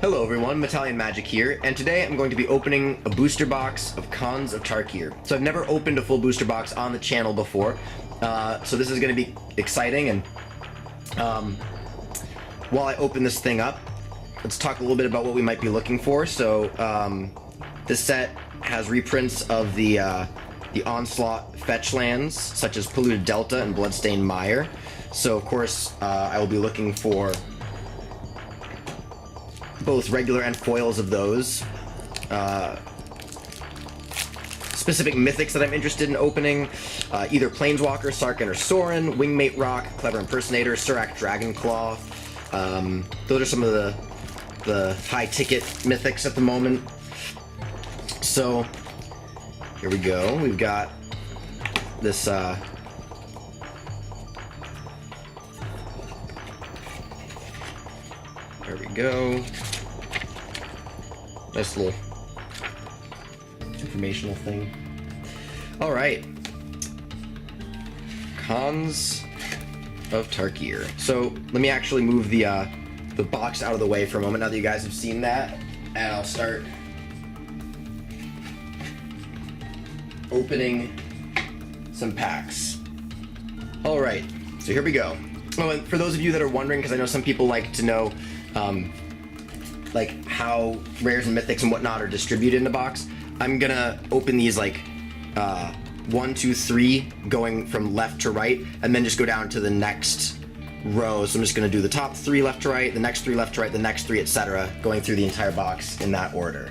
Hello everyone, Italian Magic here, and today I'm going to be opening a booster box of Cons of Tarkir. So I've never opened a full booster box on the channel before, so this is going to be exciting, and while I open this thing up, let's talk a little bit about what we might be looking for. So this set has reprints of the Onslaught fetch lands, such as Polluted Delta and Bloodstained Mire. So of course I will be looking for both regular and foils of those. Specific mythics that I'm interested in opening, either Planeswalker, Sarkhan or Sorin, Wingmate Rock, Clever Impersonator, Surak Dragonclaw. Those are some of the high-ticket mythics at the moment. So, here we go. We've got this, there we go. Nice little informational thing. Alright. Cons of Tarkir. So let me actually move the box out of the way for a moment now that you guys have seen that, and I'll start opening some packs. Alright, so here we go. Oh, and for those of you that are wondering, because I know some people like to know like how rares and mythics and whatnot are distributed in the box, I'm gonna open these like 1, 2, 3 going from left to right, and then just go down to the next row. So I'm just gonna do the top 3 left to right, the next 3 left to right, the next 3, etc., going through the entire box in that order.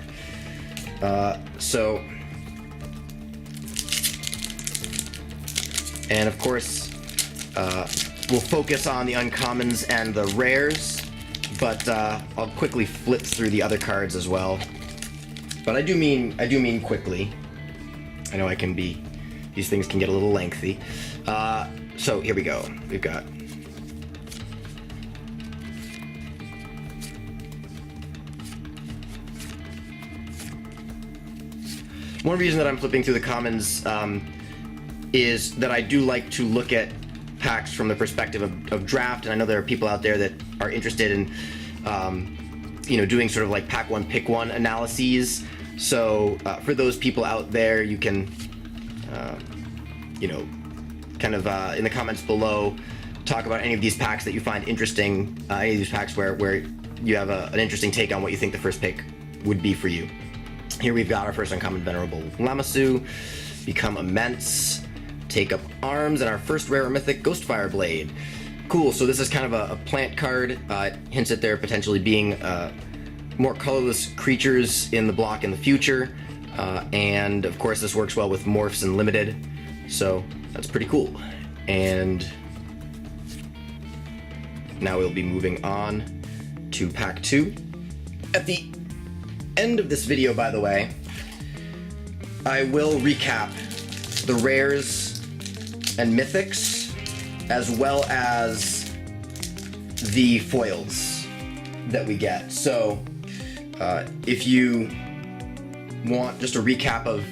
And of course we'll focus on the uncommons and the rares, but I'll quickly flip through the other cards as well. But I do mean quickly. I know these things can get a little lengthy. So here we go. We've got one reason that I'm flipping through the commons is that I do like to look at packs from the perspective of draft, and I know there are people out there that are interested in doing sort of like pack one pick one analyses. So for those people out there, you can kind of in the comments below talk about any of these packs that you find interesting, any of these packs where you have an interesting take on what you think the first pick would be for you. Here we've got our first uncommon Venerable Lamassu, Become Immense, Take Up Arms, and our first rare mythic, Ghostfire Blade. Cool, so this is kind of a plant card. It hints at there potentially being more colorless creatures in the block in the future. And of course this works well with morphs and limited, so that's pretty cool. And now we'll be moving on to pack 2. At the end of this video, by the way, I will recap the rares and mythics, as well as the foils that we get. So if you want just a recap of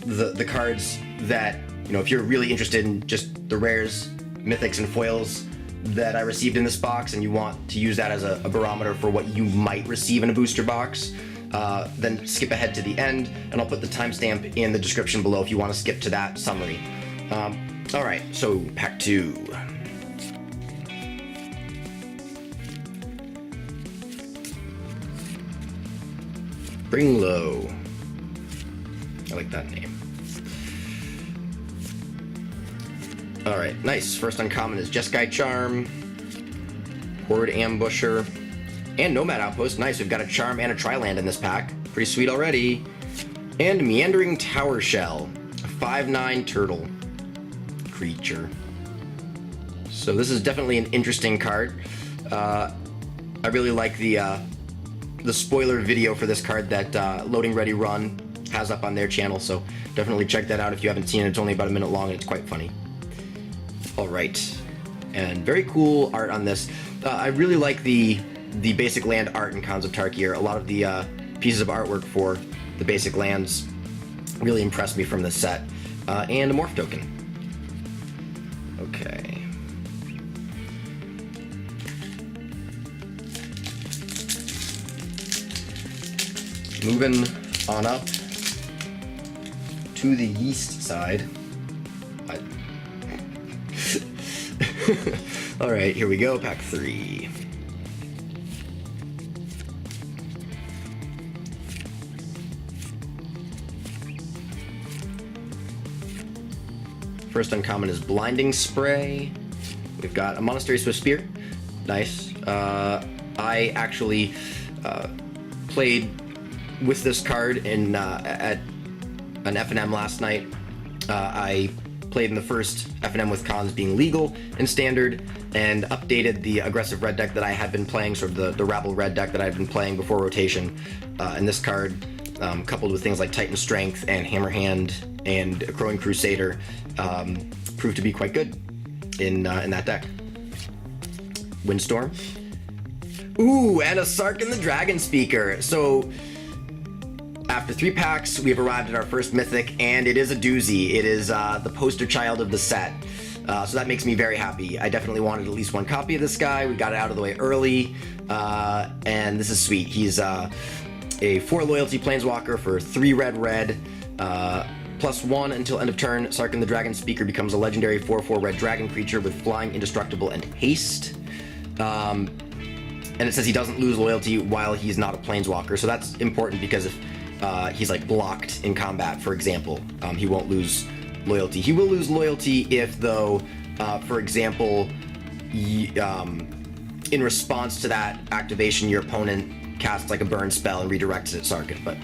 the cards that, if you're really interested in just the rares, mythics, and foils that I received in this box, and you want to use that as a barometer for what you might receive in a booster box, then skip ahead to the end, and I'll put the timestamp in the description below if you want to skip to that summary. Alright, so pack 2. Bring Low. I like that name. Alright, nice. First uncommon is Jeskai Charm, Horde Ambusher, and Nomad Outpost. Nice, we've got a Charm and a Tri-land in this pack. Pretty sweet already. And Meandering Tower Shell, a 5/9 turtle creature. So this is definitely an interesting card. I really like the spoiler video for this card that Loading Ready Run has up on their channel, so definitely check that out if you haven't seen it. It's only about a minute long and it's quite funny. Alright, and very cool art on this. I really like the basic land art in Cons of Tarkir. A lot of the pieces of artwork for the basic lands really impressed me from this set. And a morph token. Okay. Moving on up to the yeast side. All right, here we go, pack 3. First uncommon is Blinding Spray. We've got a Monastery Swift Spear. Nice. I actually played with this card at an F&M last night. I played in the first F&M with cons being legal in Standard, and updated the aggressive red deck that I had been playing, sort of the Rabble red deck that I had been playing before rotation. And this card, coupled with things like Titan Strength and Hammerhand and a Crowing Crusader, proved to be quite good in that deck. Windstorm. Ooh, and a Sarkhan the Dragon Speaker. So after 3 packs, we've arrived at our first Mythic, and it is a doozy. It is the poster child of the set. So that makes me very happy. I definitely wanted at least 1 copy of this guy. We got it out of the way early, and this is sweet. He's a 4 loyalty planeswalker for 3 red, +1 until end of turn. Sarkhan the Dragon Speaker becomes a legendary 4/4 red dragon creature with flying, indestructible, and haste. And it says he doesn't lose loyalty while he's not a planeswalker, so that's important because if he's like blocked in combat, for example, he won't lose loyalty. He will lose loyalty if, though, for example, in response to that activation, your opponent casts like a burn spell and redirects it at Sarkhan. But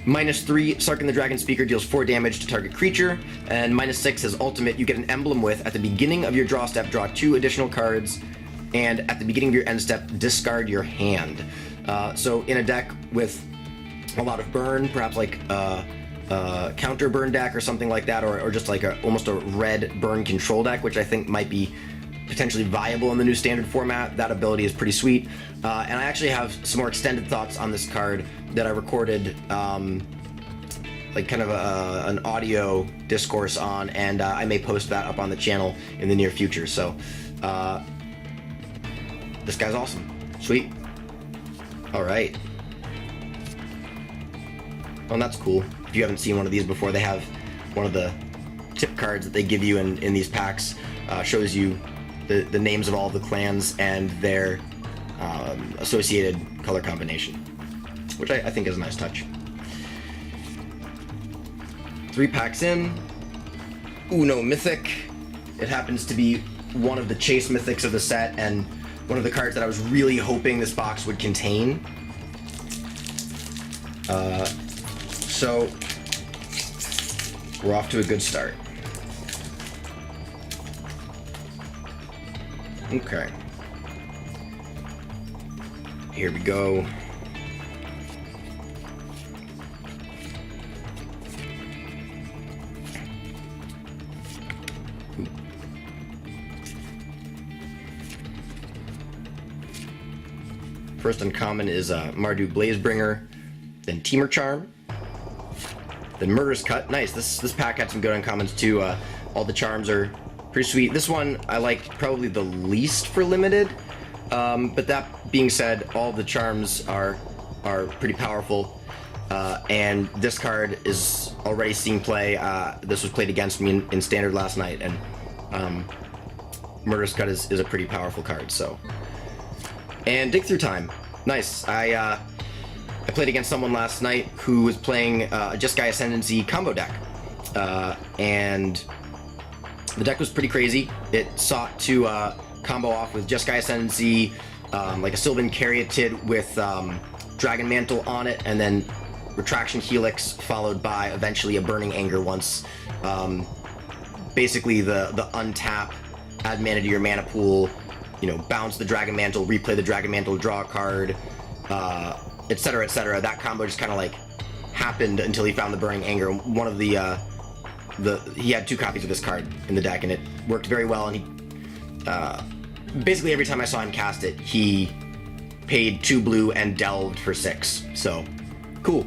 -3, Sarkhan the Dragon Speaker deals 4 damage to target creature, and -6 his ultimate. You get an emblem with, at the beginning of your draw step, draw 2 additional cards, and at the beginning of your end step, discard your hand. So in a deck with a lot of burn, perhaps like counter burn deck or something like that, or just like almost a red burn control deck, which I think might be potentially viable in the new Standard format. That ability is pretty sweet. And I actually have some more extended thoughts on this card that I recorded like kind of an audio discourse on, and I may post that up on the channel in the near future. So this guy's awesome. Sweet. All right. Well, that's cool. If you haven't seen one of these before, they have one of the tip cards that they give you in these packs, shows you the names of all of the clans and their associated color combination, which I think is a nice touch. 3 packs in. Uno Mythic. It happens to be one of the chase mythics of the set, and one of the cards that I was really hoping this box would contain. So we're off to a good start. Okay. Here we go. First uncommon is Mardu Blazebringer, then Teamer Charm, then Murderous Cut. Nice. This pack had some good uncommons too. All the charms are pretty sweet. This one I like probably the least for limited, but that being said, all the charms are pretty powerful. And this card is already seeing play. This was played against me in Standard last night, and Murderous Cut is a pretty powerful card. So. And Dig Through Time. Nice. I played against someone last night who was playing a Jeskai Ascendancy combo deck. And the deck was pretty crazy. It sought to combo off with Jeskai Ascendancy, like a Sylvan Caryatid with Dragon Mantle on it, and then Retraction Helix, followed by eventually a Burning Anger once. Basically the untap, add mana to your mana pool, bounce the Dragon Mantle, replay the Dragon Mantle, draw a card, etc., etc. That combo just kind of like happened until he found the Burning Anger. One of he had 2 copies of this card in the deck, and it worked very well. And he basically every time I saw him cast it, he paid 2 blue and delved for 6. So cool.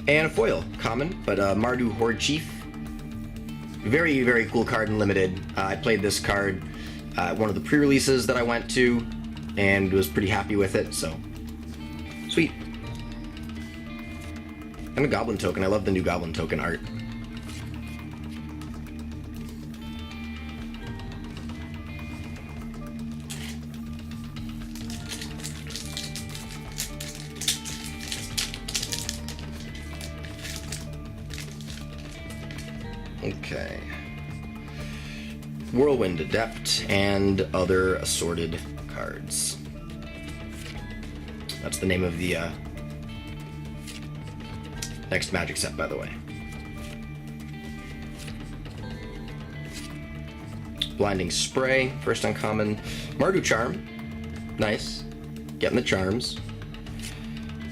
And a foil, common, but Mardu Horde Chief. Very, very cool card in limited. I played this card one of the pre-releases that I went to and was pretty happy with it, so sweet. And a goblin token. I love the new goblin token art. Okay. Whirlwind Adept and other assorted cards. That's the name of the next Magic set, by the way. Blinding Spray, first uncommon. Mardu Charm, nice. Getting the charms.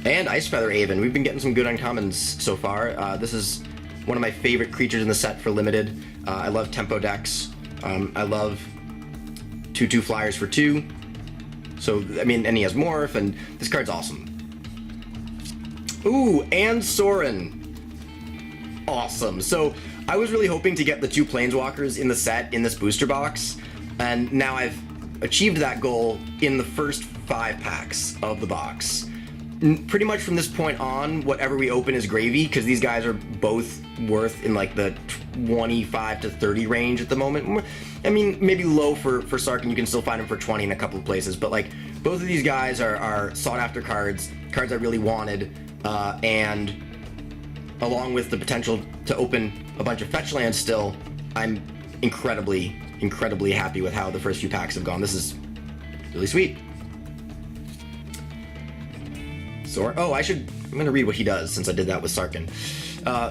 And Ice Feather Aven. We've been getting some good uncommons so far. This is one of my favorite creatures in the set for limited. I love tempo decks. I love 2/2 flyers for 2. So, I mean, and he has Morph, and this card's awesome. Ooh, and Sorin. Awesome. So, I was really hoping to get the 2 Planeswalkers in the set in this booster box, and now I've achieved that goal in the first 5 packs of the box. Pretty much from this point on, whatever we open is gravy, because these guys are both worth in like the 25 to 30 range at the moment. I mean, maybe low for Sarkhan, you can still find them for 20 in a couple of places, but like both of these guys are sought after cards I really wanted, and along with the potential to open a bunch of fetch lands still, I'm incredibly happy with how the first few packs have gone. This is really sweet. Oh, I'm going to read what he does since I did that with Sarkhan.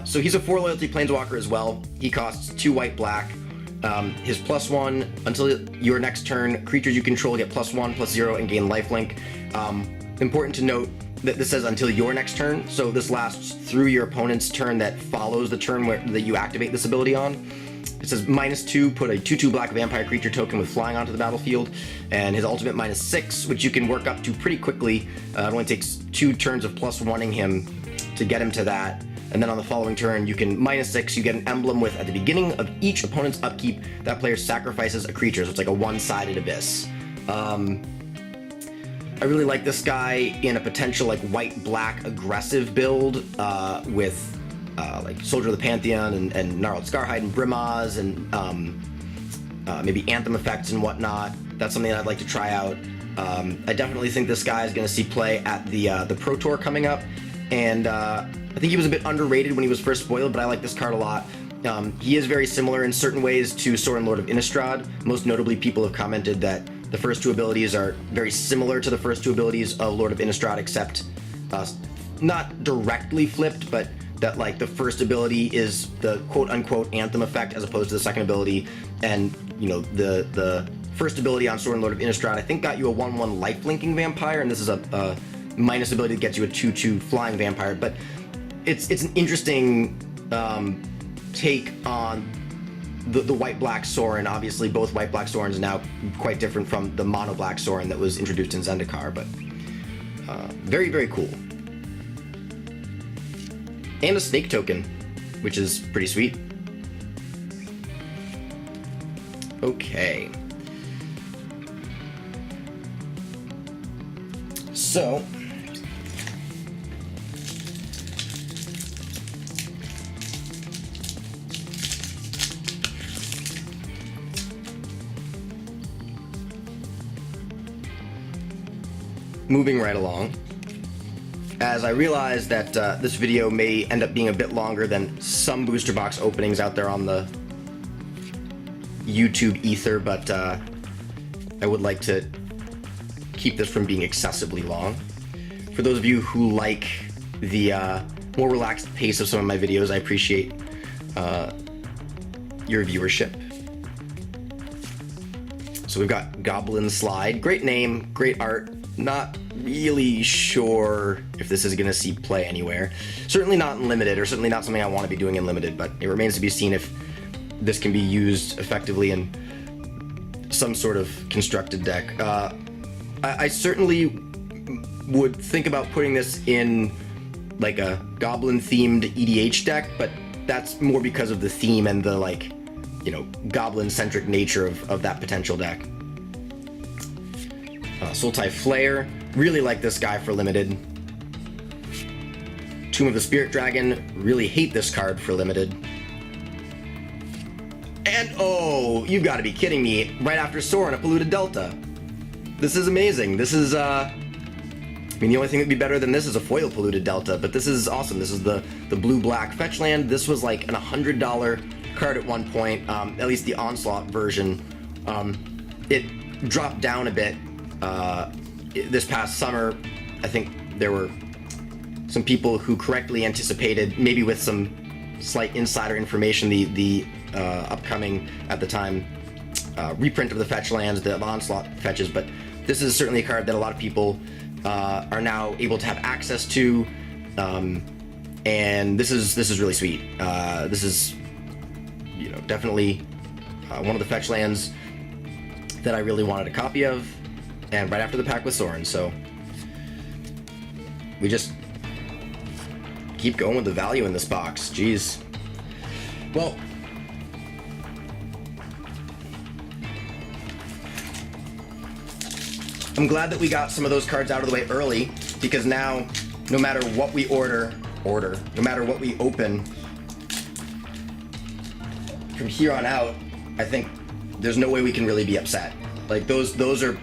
So he's a 4 loyalty planeswalker as well. He costs 2 white/black. His +1, until your next turn, creatures you control get +1/+0 and gain lifelink. Important to note that this says until your next turn, so this lasts through your opponent's turn that follows the turn that you activate this ability on. It says -2, put a 2/2 black vampire creature token with flying onto the battlefield, and his ultimate -6, which you can work up to pretty quickly. It only takes 2 turns of +1ing him to get him to that, and then on the following turn you can -6, you get an emblem with, at the beginning of each opponent's upkeep, that player sacrifices a creature, so it's like a one-sided abyss. I really like this guy in a potential like white-black aggressive build with like Soldier of the Pantheon and Gnarled Scarhide and Brimaz and maybe Anthem effects and whatnot. That's something that I'd like to try out. I definitely think this guy is going to see play at the Pro Tour coming up, and I think he was a bit underrated when he was first spoiled, but I like this card a lot. He is very similar in certain ways to Sorin, Lord of Innistrad. Most notably, people have commented that the first 2 abilities are very similar to the first 2 abilities of Lord of Innistrad, except not directly flipped, but that like the first ability is the quote-unquote Anthem effect as opposed to the second ability, and you know the first ability on Sorin, Lord of Innistrad, I think got you a 1/1 life-linking vampire, and this is a minus ability that gets you a 2/2 flying vampire, but it's an interesting take on the white-black Sorin. Obviously, both white-black Sorins are now quite different from the mono-black Sorin that was introduced in Zendikar, but very, very cool. And a snake token, which is pretty sweet. Okay. So, moving right along, as I realize that this video may end up being a bit longer than some booster box openings out there on the YouTube ether, but I would like to keep this from being excessively long. For those of you who like the more relaxed pace of some of my videos, I appreciate your viewership. So we've got Goblin Slide. Great name, great art. Not really sure if this is going to see play anywhere. Certainly not in Limited, or certainly not something I want to be doing in Limited, but it remains to be seen if this can be used effectively in some sort of constructed deck. I certainly would think about putting this in like a goblin-themed EDH deck, but that's more because of the theme and the, like, you know, goblin-centric nature of that potential deck. Sultai Flare, really like this guy for Limited. Tomb of the Spirit Dragon. Really hate this card for limited. And oh, you've got to be kidding me! Right after Sorin, a Polluted Delta. This is amazing. This is I mean, the only thing that'd be better than this is a foil Polluted Delta, but this is awesome. This is the blue-black fetch land. This was like an $100 card at one point, at least the Onslaught version. It dropped down a bit this past summer. I think there were some people who correctly anticipated, maybe with some slight insider information, the upcoming, at the time, reprint of the fetch lands, the Onslaught fetches, but this is certainly a card that a lot of people are now able to have access to, and this is really sweet. This is, you know, definitely one of the fetch lands that I really wanted a copy of, and right after the pack with Sorin, so we just keep going with the value in this box. Jeez. Well, I'm glad that we got some of those cards out of the way early, because now, no matter what we no matter what we open, from here on out, I think there's no way we can really be upset. Like, those are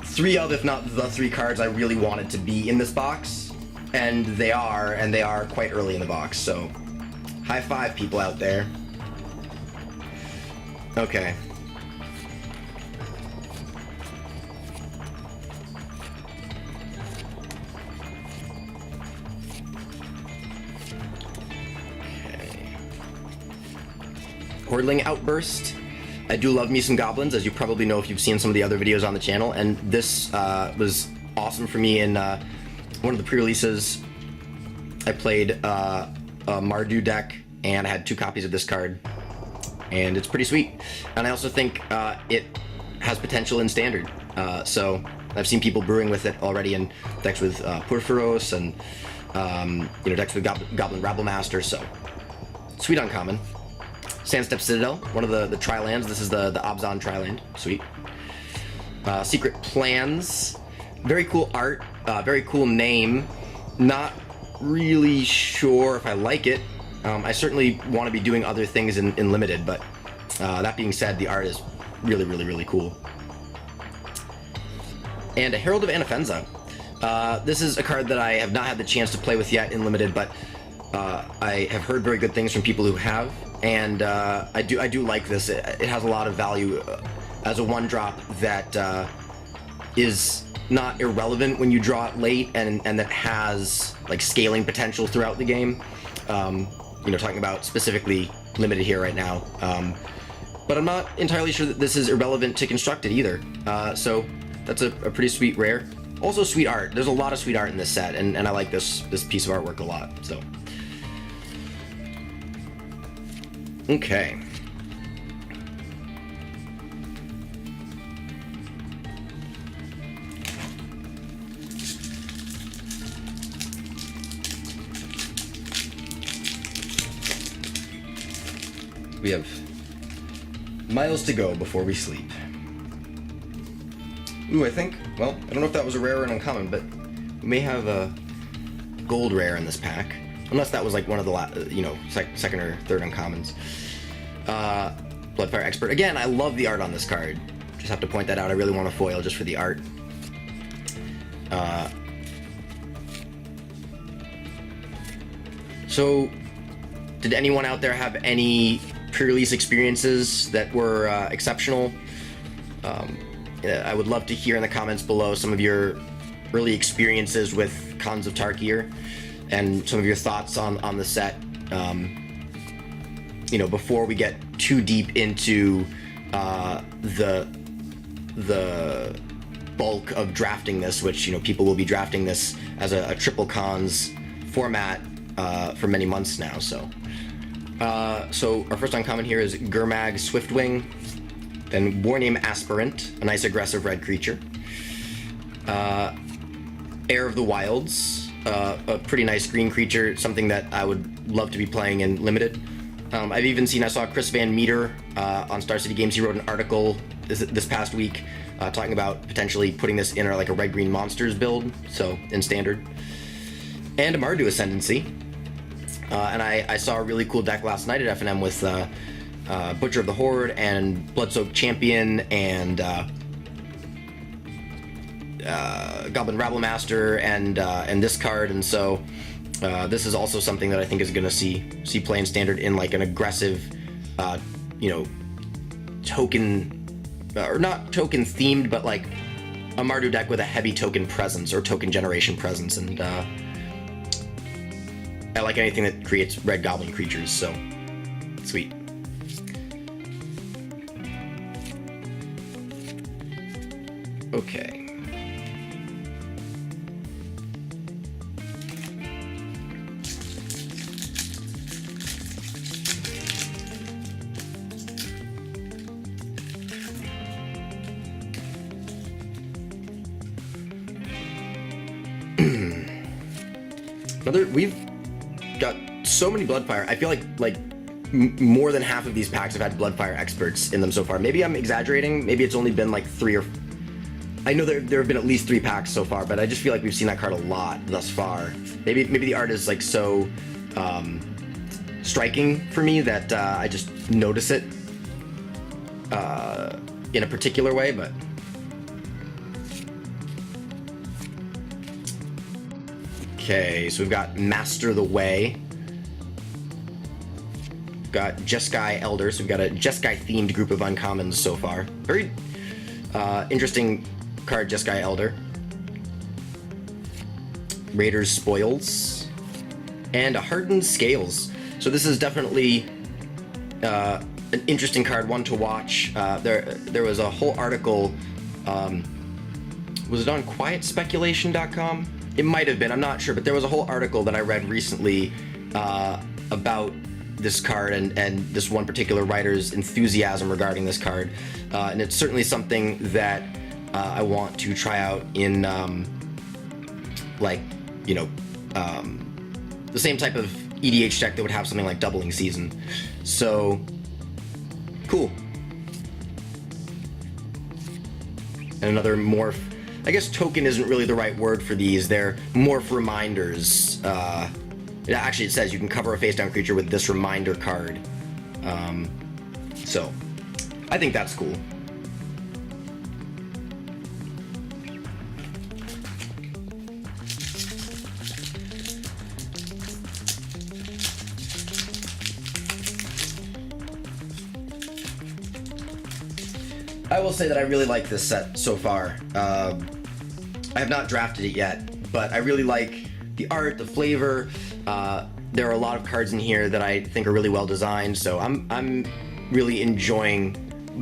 three of, if not the three cards I really wanted to be in this box, and they are quite early in the box, so high five, people out there. Okay. Hordling Outburst. I do love me some goblins, as you probably know if you've seen some of the other videos on the channel, and this was awesome for me in one of the pre-releases. I played a Mardu deck, and I had 2 copies of this card, and it's pretty sweet. And I also think it has potential in Standard, so I've seen people brewing with it already in decks with Purphoros and decks with Goblin Rabblemaster, so sweet uncommon. Sandstep Citadel, one of the tri-lands. This is the Abzan tri-land. Sweet. Secret Plans. Very cool art. Very cool name. Not really sure if I like it. I certainly want to be doing other things in Limited, but that being said, the art is really, really, really cool. And a Herald of Anafenza. This is a card that I have not had the chance to play with yet in Limited, but I have heard very good things from people who have. And I do like this. It has a lot of value as a 1-drop that is not irrelevant when you draw it late, and that has like scaling potential throughout the game. Talking about specifically Limited here right now. But I'm not entirely sure that this is irrelevant to Constructed either. So that's a pretty sweet rare. Also sweet art. There's a lot of sweet art in this set, and I like this piece of artwork a lot. So. Okay. We have miles to go before we sleep. Ooh, I think, well, I don't know if that was a rare or an uncommon, but we may have a gold rare in this pack. Unless that was like one of the, second or third uncommons. Bloodfire Expert. Again, I love the art on this card. Just have to point that out. I really want a foil just for the art. So, did anyone out there have any pre-release experiences that were exceptional? I would love to hear in the comments below some of your early experiences with Khans of Tarkir, and some of your thoughts on the set, before we get too deep into the bulk of drafting this, which, people will be drafting this as a triple Khans format for many months now. So our first uncommon here is Gurmag Swiftwing, then Warname Aspirant, a nice aggressive red creature. Heir of the Wilds, a pretty nice green creature, something that I would love to be playing in Limited. I saw Chris Van Meter on Star City Games. He wrote an article this past week talking about potentially putting this in like a red-green monsters build, so in Standard. and a Mardu Ascendancy. And I saw a really cool deck last night at FNM with Butcher of the Horde and Bloodsoaked Champion and Goblin Rabblemaster and this card, and so this is also something that I think is going to see play in Standard in like an aggressive, token, or not token themed, but like a Mardu deck with a heavy token presence or token generation presence, and I like anything that creates red goblin creatures, so sweet. Okay. We've got so many Bloodfire. I feel like more than half of these packs have had Bloodfire experts in them so far. Maybe I'm exaggerating. Maybe it's only been like 3 or... I know there have been at least 3 packs so far, but I just feel like we've seen that card a lot thus far. Maybe the art is like so striking for me that I just notice it in a particular way, but... Okay, so we've got Master the Way. We've got Jeskai Elder, so we've got a Jeskai themed group of uncommons so far. Very interesting card, Jeskai Elder. Raiders Spoils. And a Hardened Scales. So this is definitely an interesting card, one to watch. There was a whole article, was it on quietspeculation.com? It might have been, I'm not sure, but there was a whole article that I read recently about this card and this one particular writer's enthusiasm regarding this card. And it's certainly something that I want to try out in, the same type of EDH deck that would have something like Doubling Season. So, cool. And another morph. I guess token isn't really the right word for these. They're morph reminders. Actually, it says you can cover a face-down creature with this reminder card. So, I think that's cool. I will say that I really like this set so far. I have not drafted it yet, but I really like the art, the flavor. There are a lot of cards in here that I think are really well designed, so I'm really enjoying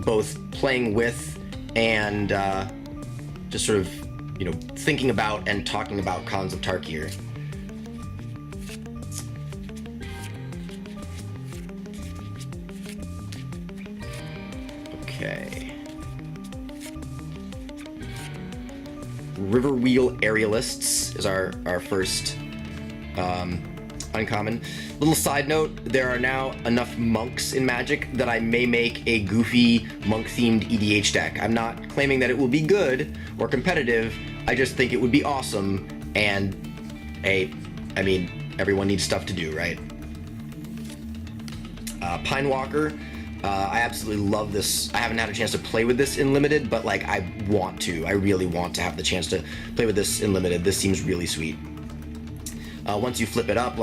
both playing with and just sort of, thinking about and talking about Khans of Tarkir. Okay. Riverwheel Aerialists is our first uncommon. Little side note, there are now enough monks in Magic that I may make a goofy monk-themed EDH deck. I'm not claiming that it will be good or competitive, I just think it would be awesome, and everyone needs stuff to do, right? Pinewalker. I absolutely love this. I haven't had a chance to play with this in Limited, but I want to. I really want to have the chance to play with this in Limited. This seems really sweet. Once you flip it up,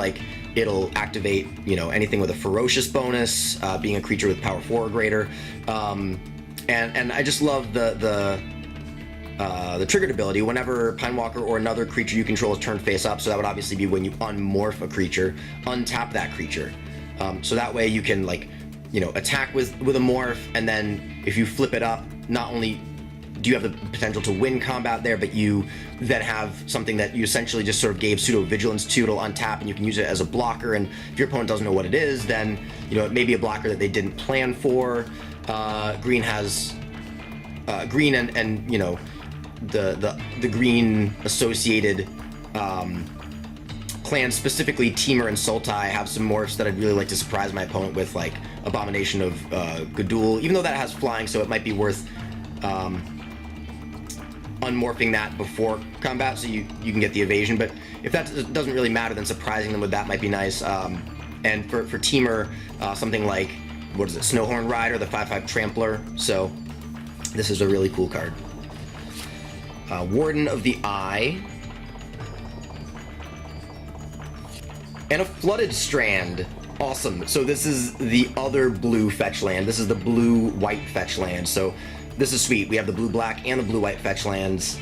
it'll activate, anything with a ferocious bonus, being a creature with power 4 or greater. And I just love the triggered ability. Whenever Pinewalker or another creature you control is turned face up, so that would obviously be when you unmorph a creature, untap that creature. So that way you can attack with a morph, and then if you flip it up, not only do you have the potential to win combat there, but you then have something that you essentially just sort of gave pseudo vigilance to. It'll untap and you can use it as a blocker, and if your opponent doesn't know what it is, then it may be a blocker that they didn't plan for. Green has green and the green associated clans, specifically Temur and Sultai, have some morphs that I'd really like to surprise my opponent with, like Abomination of Gudul, even though that has flying, so it might be worth unmorphing that before combat so you can get the evasion. But if that doesn't really matter, then surprising them with that might be nice. And for Teamer, something like, what is it, Snowhorn Rider, the 5/5 Trampler. So this is a really cool card. Warden of the Eye. And a Flooded Strand. Awesome. So this is the other blue fetch land. This is the blue-white fetch land. So this is sweet. We have the blue-black and the blue-white fetch lands.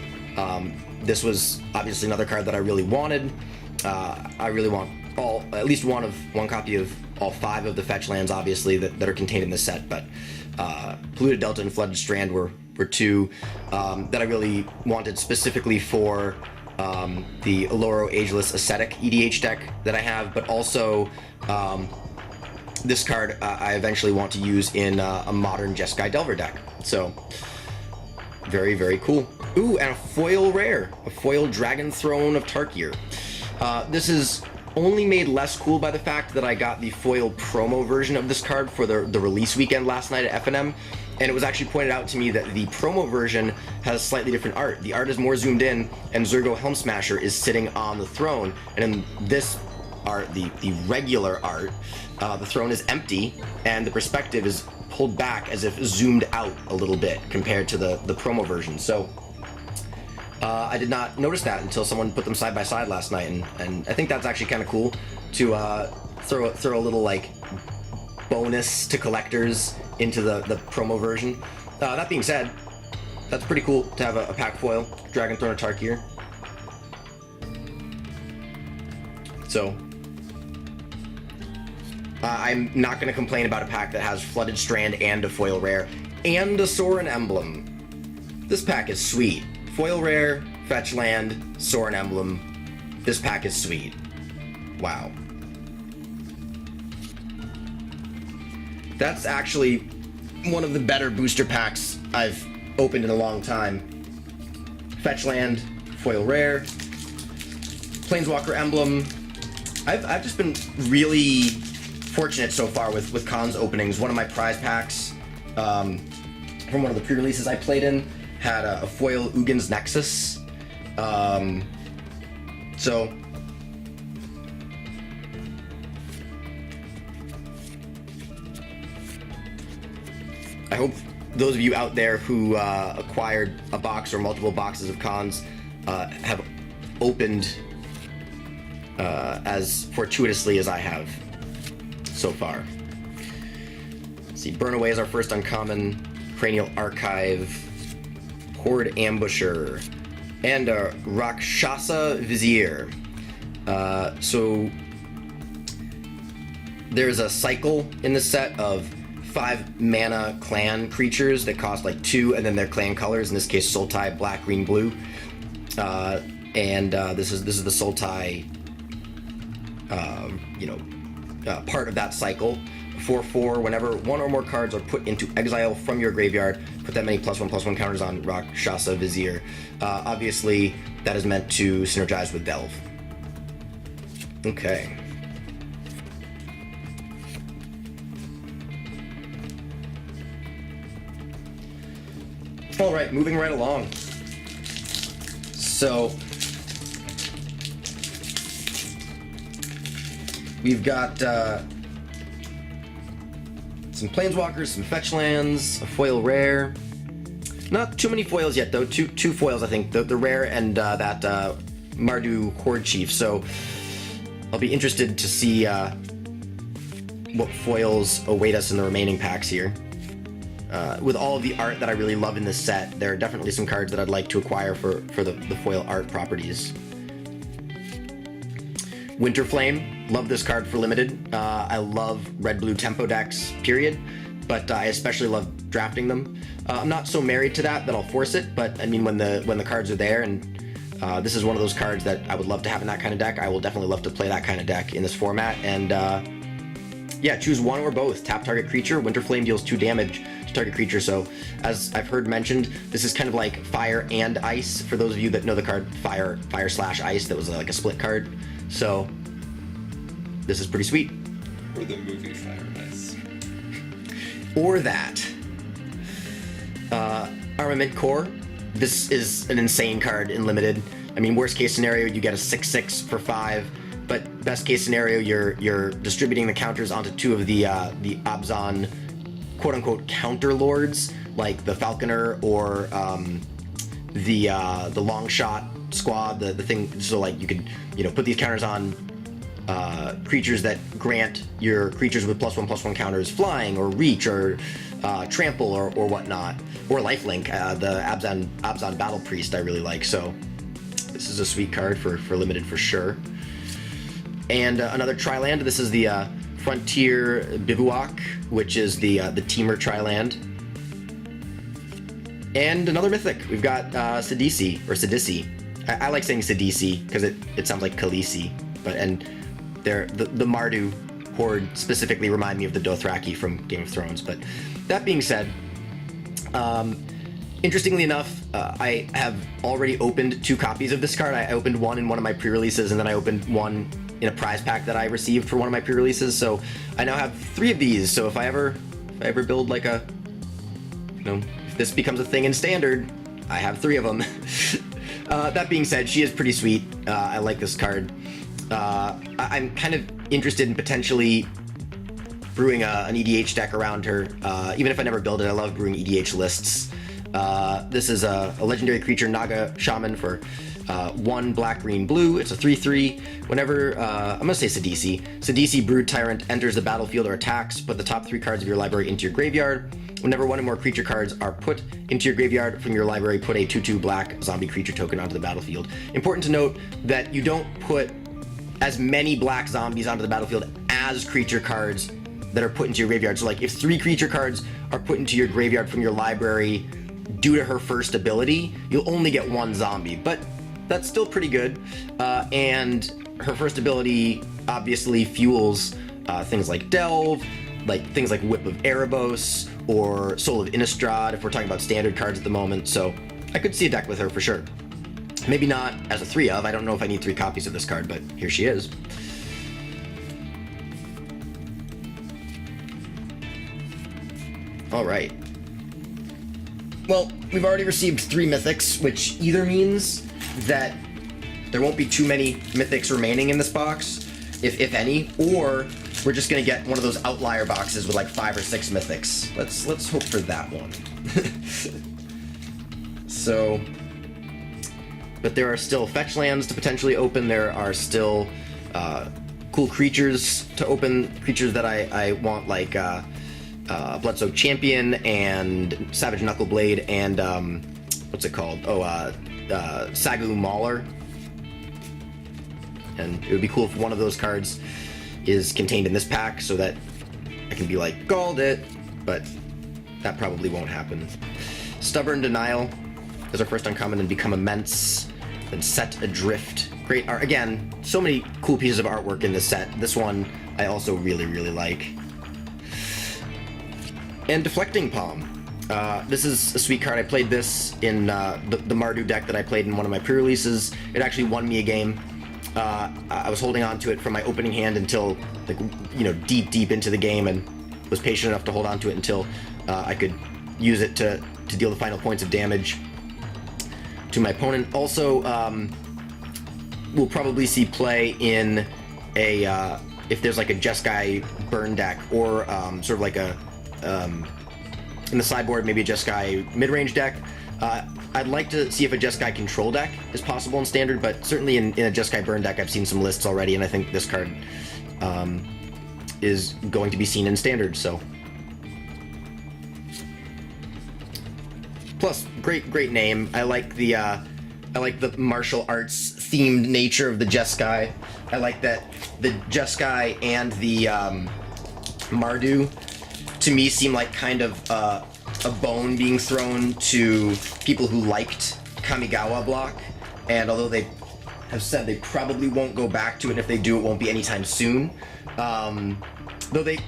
This was obviously another card that I really wanted. I really want at least one copy of all 5 of the fetch lands, obviously, that are contained in this set. But Polluted Delta and Flooded Strand were 2 that I really wanted specifically for the Aloro Ageless Ascetic EDH deck that I have, but also this card I eventually want to use in a modern Jeskai Delver deck. So, very, very cool. Ooh, and a foil rare, a foil Dragon Throne of Tarkir. This is only made less cool by the fact that I got the foil promo version of this card for the release weekend last night at FNM. And it was actually pointed out to me that the promo version has slightly different art. The art is more zoomed in, and Zergo Helm Smasher is sitting on the throne. And in this art, the regular art, the throne is empty, and the perspective is pulled back as if zoomed out a little bit compared to the promo version. So I did not notice that until someone put them side by side last night, and I think that's actually kind of cool to throw a little like bonus to collectors into the promo version. That being said, that's pretty cool to have a pack foil Dragon Throne of Tarkir. So I'm not going to complain about a pack that has Flooded Strand and a foil rare and a Sorin Emblem. This pack is sweet. Foil rare, fetch land, Sorin Emblem. This pack is sweet. Wow. That's actually one of the better booster packs I've opened in a long time. Fetch land, foil rare, Planeswalker Emblem. I've just been really fortunate so far with Cons openings. One of my prize packs from one of the pre-releases I played in had a foil Ugin's Nexus. So I hope those of you out there who acquired a box or multiple boxes of Cons have opened as fortuitously as I have so far. Let's see, Burnaway is our first uncommon, Cranial Archive, Horde Ambusher, and a Rakshasa Vizier. So there's a cycle in the set of 5 mana clan creatures that cost like 2, and then their clan colors. In this case, Sultai, black, green, blue. This is the Sultai, part of that cycle. 4/4. Whenever 1 or more cards are put into exile from your graveyard, put that many +1/+1 counters on Rakshasa Vizier. Obviously, that is meant to synergize with Delve. Okay. All right, moving right along. So we've got some Planeswalkers, some fetch lands, a foil rare. Not too many foils yet, though. Two foils, I think. The rare and that Mardu Horde Chief. So I'll be interested to see what foils await us in the remaining packs here. With all of the art that I really love in this set, there are definitely some cards that I'd like to acquire for the foil art properties. Winterflame, love this card for limited. I love red-blue tempo decks, period, but I especially love drafting them. I'm not so married to that I'll force it, but I mean when the cards are there, and this is one of those cards that I would love to have in that kind of deck. I will definitely love to play that kind of deck in this format, and yeah, choose one or both. Tap target creature. Winterflame deals 2 damage to target creature. So, as I've heard mentioned, this is kind of like Fire and Ice. For those of you that know the card Fire/Ice, that was like a split card. So, this is pretty sweet. Or the movie Fire and Ice. Or that. Armament Core. this is an insane card in limited. I mean, worst case scenario, you get a 6/6 for 5, but best case scenario, you're distributing the counters onto 2 of the Abzan quote unquote counter lords, like the Falconer or the long shot squad, the thing. So like you could put these counters on creatures that grant your creatures with +1/+1 counters flying or reach or trample or whatnot, or lifelink. The Abzan Battle Priest I really like, so this is a sweet card for limited for sure. And another Tri-land. This is the Frontier Bivouac, which is the Teamer Tri-land. And another Mythic. We've got Sidisi, or Sidisi. I like saying Sidisi because it sounds like Khaleesi, and the Mardu horde specifically remind me of the Dothraki from Game of Thrones. But that being said, interestingly enough, I have already opened 2 copies of this card. I opened one in one of my pre-releases, and then I opened one in a prize pack that I received for one of my pre-releases. So I now have 3 of these. So if I ever build like a, if this becomes a thing in Standard, I have 3 of them. That being said, she is pretty sweet. I like this card. I'm kind of interested in potentially brewing an EDH deck around her. Even if I never build it, I love brewing EDH lists. This is a legendary creature, Naga Shaman, for 1 black, green, blue. It's a 3/3. Whenever, I'm going to say Sidisi. Sidisi, Brood Tyrant, enters the battlefield or attacks, put the top 3 cards of your library into your graveyard. Whenever 1 or more creature cards are put into your graveyard from your library, put a 2/2 black zombie creature token onto the battlefield. Important to note that you don't put as many black zombies onto the battlefield as creature cards that are put into your graveyard. So like if 3 creature cards are put into your graveyard from your library due to her first ability, you'll only get 1 zombie, but that's still pretty good. And her first ability obviously fuels things like Delve, like things like Whip of Erebos or Soul of Innistrad if we're talking about standard cards at the moment. So I could see a deck with her for sure. Maybe not as a 3 of. I don't know if I need 3 copies of this card, but here she is. All right. Well, we've already received 3 Mythics, which either means that there won't be too many Mythics remaining in this box, if any, or we're just gonna get one of those outlier boxes with like 5 or 6 Mythics. Let's hope for that one. So, but there are still fetch lands to potentially open. There are still cool creatures to open. Creatures that I want, like Bloodsoaked Champion and Savage Knuckleblade and what's it called? Sagu Mauler. And it would be cool if one of those cards is contained in this pack so that I can be like, galled it, but that probably won't happen. Stubborn Denial is our first uncommon, and Become Immense, then Set Adrift. Great art. Again, so many cool pieces of artwork in this set. This one I also really, really like. And Deflecting Palm. This is a sweet card. I played this in the Mardu deck that I played in one of my pre-releases. It actually won me a game. I was holding on to it from my opening hand until, like, deep into the game, and was patient enough to hold on to it until I could use it to deal the final points of damage to my opponent. Also, we'll probably see play in a if there's like a Jeskai burn deck, or sort of like a in the sideboard, maybe a Jeskai mid-range deck. I'd like to see if a Jeskai control deck is possible in Standard, but certainly in a Jeskai burn deck, I've seen some lists already, and I think this card is going to be seen in Standard. So, plus, great name. I like the martial arts themed nature of the Jeskai. I like that the Jeskai and the Mardu, to me, seem like kind of a bone being thrown to people who liked Kamigawa block, and although they have said they probably won't go back to it, and if they do, it won't be anytime soon. Though they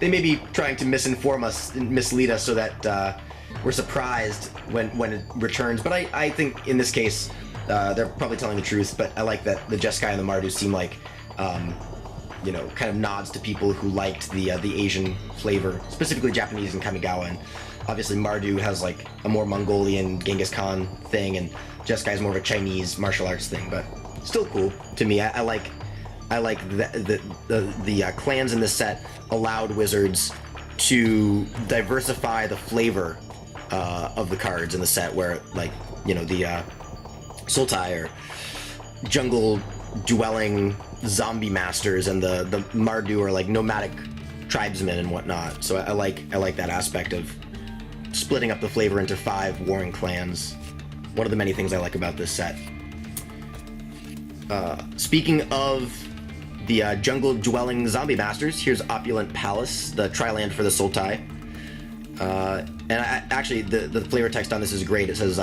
may be trying to misinform us and mislead us so that we're surprised when it returns. But I think in this case, they're probably telling the truth. But I like that the Jeskai and the Mardu seem like kind of nods to people who liked the Asian flavor, specifically Japanese and Kamigawa. And obviously Mardu has like a more Mongolian Genghis Khan thing, and Jeskai is more of a Chinese martial arts thing, but still cool to me. I like the clans in this set allowed Wizards to diversify the flavor of the cards in the set, where like, you know, the Sultai or jungle dwelling zombie masters, and the Mardu are like nomadic tribesmen and whatnot. So I like that aspect of splitting up the flavor into 5 warring clans. One of the many things I like about this set. Speaking of the jungle dwelling zombie masters, here's Opulent Palace, the tri-land for the Sultai. And actually, the flavor text on this is great. It says,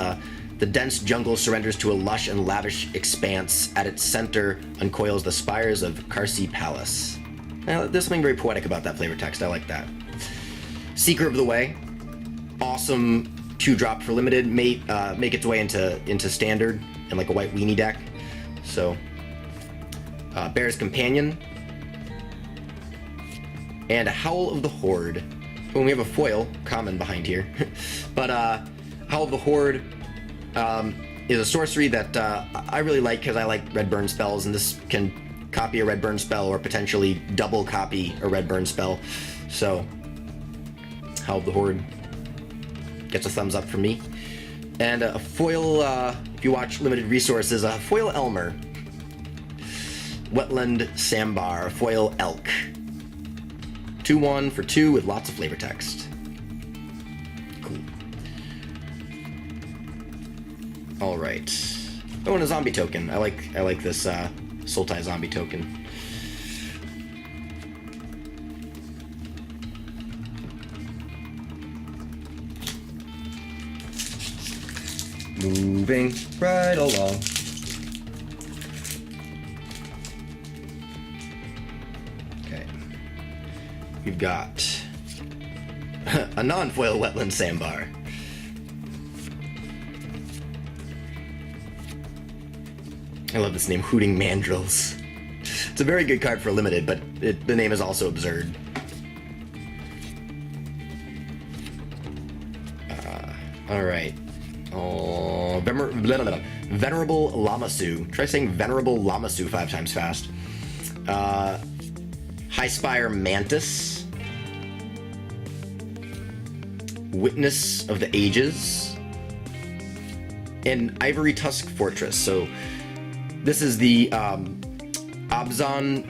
the dense jungle surrenders to a lush and lavish expanse. At its center uncoils the spires of Karsi Palace. Now, there's something very poetic about that flavor text. I like that. Seeker of the Way. Awesome 2-drop for limited. Make its way into standard and like a white weenie deck. So, Bear's Companion. And a Howl of the Horde. When we have a foil common behind here. But Howl of the Horde is a sorcery that I really like because I like red burn spells, and this can copy a red burn spell or potentially double copy a red burn spell. So Howl of the Horde gets a thumbs up from me. And a foil, if you watch limited resources, a foil Elmer. Wetland Sambar, a foil Elk. 2/1 for 2 with lots of flavor text. Cool. All right. Oh, and a zombie token. I like this Sultai zombie token. Moving right along. We've got a non-foil Wetland Sambar. I love this name, Hooting Mandrills. It's a very good card for limited, but the name is also absurd. All right. Oh, Venerable Lamasu. Try saying Venerable Lamasu 5 times fast. High Spire Mantis. Witness of the Ages. And Ivory Tusk Fortress. So this is the Abzan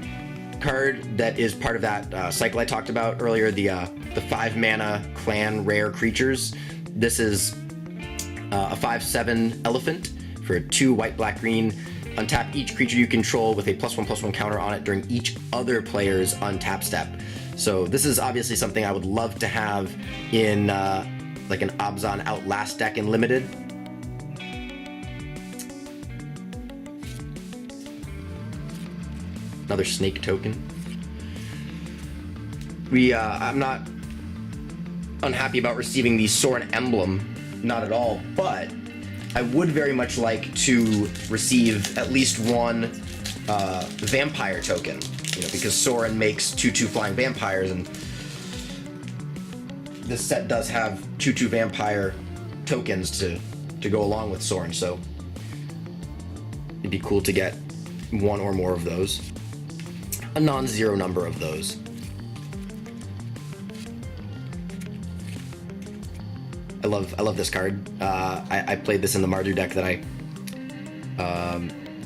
card that is part of that cycle I talked about earlier, the 5-mana clan rare creatures. This is a 5/7 elephant for a 2 white, black, green. Untap each creature you control with a +1/+1 counter on it during each other player's untap step. So this is obviously something I would love to have in like an Abzan Outlast deck in limited. Another snake token. I'm not unhappy about receiving the Sorin Emblem, not at all, but I would very much like to receive at least one vampire token, you know, because Sorin makes 2/2 flying vampires, and this set does have 2/2 vampire tokens to go along with Sorin, so it'd be cool to get one or more of those. A non-zero number of those. I love this card. I played this in the Mardu deck that I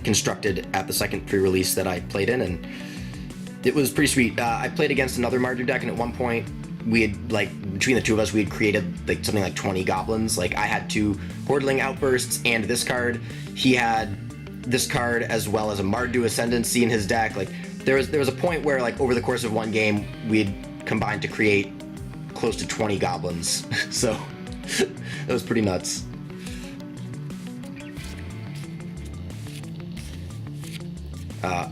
constructed at the second pre-release that I played in, and it was pretty sweet. I played against another Mardu deck, and at one point we had, like, between the two of us, we had created like something like 20 goblins. Like, I had 2 Hordeling Outbursts and this card. He had this card as well as a Mardu Ascendancy in his deck. Like, there was a point where, like, over the course of one game, we had combined to create close to 20 goblins. So that was pretty nuts.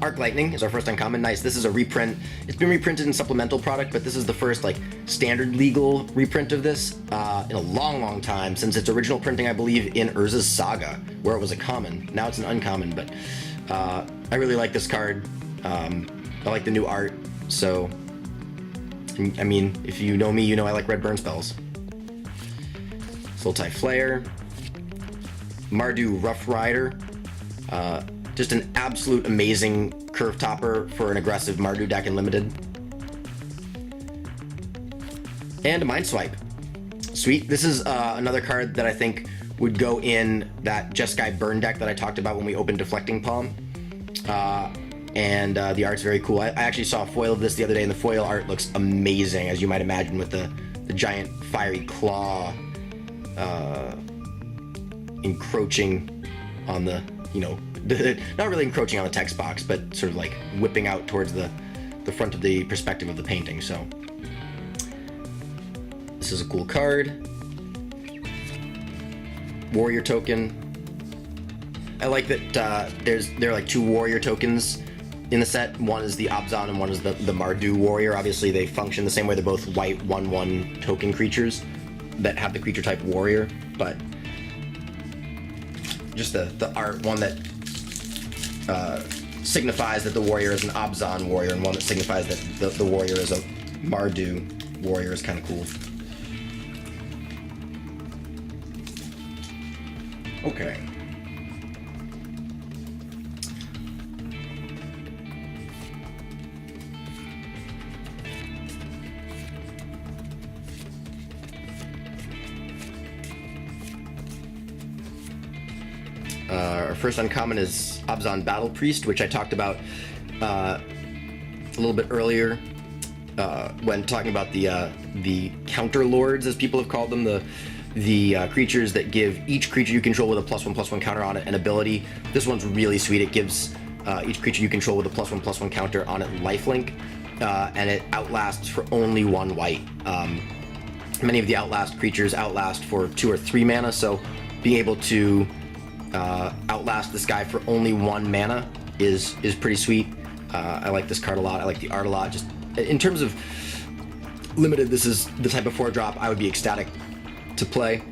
Arc Lightning is our first uncommon. Nice. This is a reprint. It's been reprinted in supplemental product, but this is the first like standard legal reprint of this in a long time, since its original printing, I believe, in Urza's Saga, where it was a common. Now it's an uncommon, but I really like this card. I like the new art. So, I mean, if you know me, you know I like red burn spells. Sultai Flare, Mardu Rough Rider, just an absolute amazing curve topper for an aggressive Mardu deck in limited, and a Mind Swipe. Sweet. This is another card that I think would go in that Jeskai burn deck that I talked about when we opened Deflecting Palm. And the art's very cool. I actually saw a foil of this the other day, and the foil art looks amazing, as you might imagine, with the giant fiery claw encroaching on the, not really encroaching on the text box, but sort of like whipping out towards the front of the perspective of the painting. So this is a cool card. Warrior token. I like that there are like two warrior tokens in the set. One is the Abzan and one is the Mardu warrior. Obviously they function the same way. They're both white 1/1 token creatures that have the creature type warrior, but just the art, one that signifies that the warrior is an Abzan warrior and one that signifies that the warrior is a Mardu warrior is kind of cool. Okay. Our first uncommon is Abzan Battle Priest, which I talked about a little bit earlier when talking about the counter lords, as people have called them, the creatures that give each creature you control with a +1/+1 counter on it an ability. This one's really sweet. It gives each creature you control with a +1/+1 counter on it lifelink, and it outlasts for only 1 white. Many of the outlast creatures outlast for 2 or 3 mana, so being able to outlast this guy for only 1 mana is pretty sweet. I like this card a lot. I like the art a lot. Just in terms of limited, this is the type of 4-drop I would be ecstatic to play.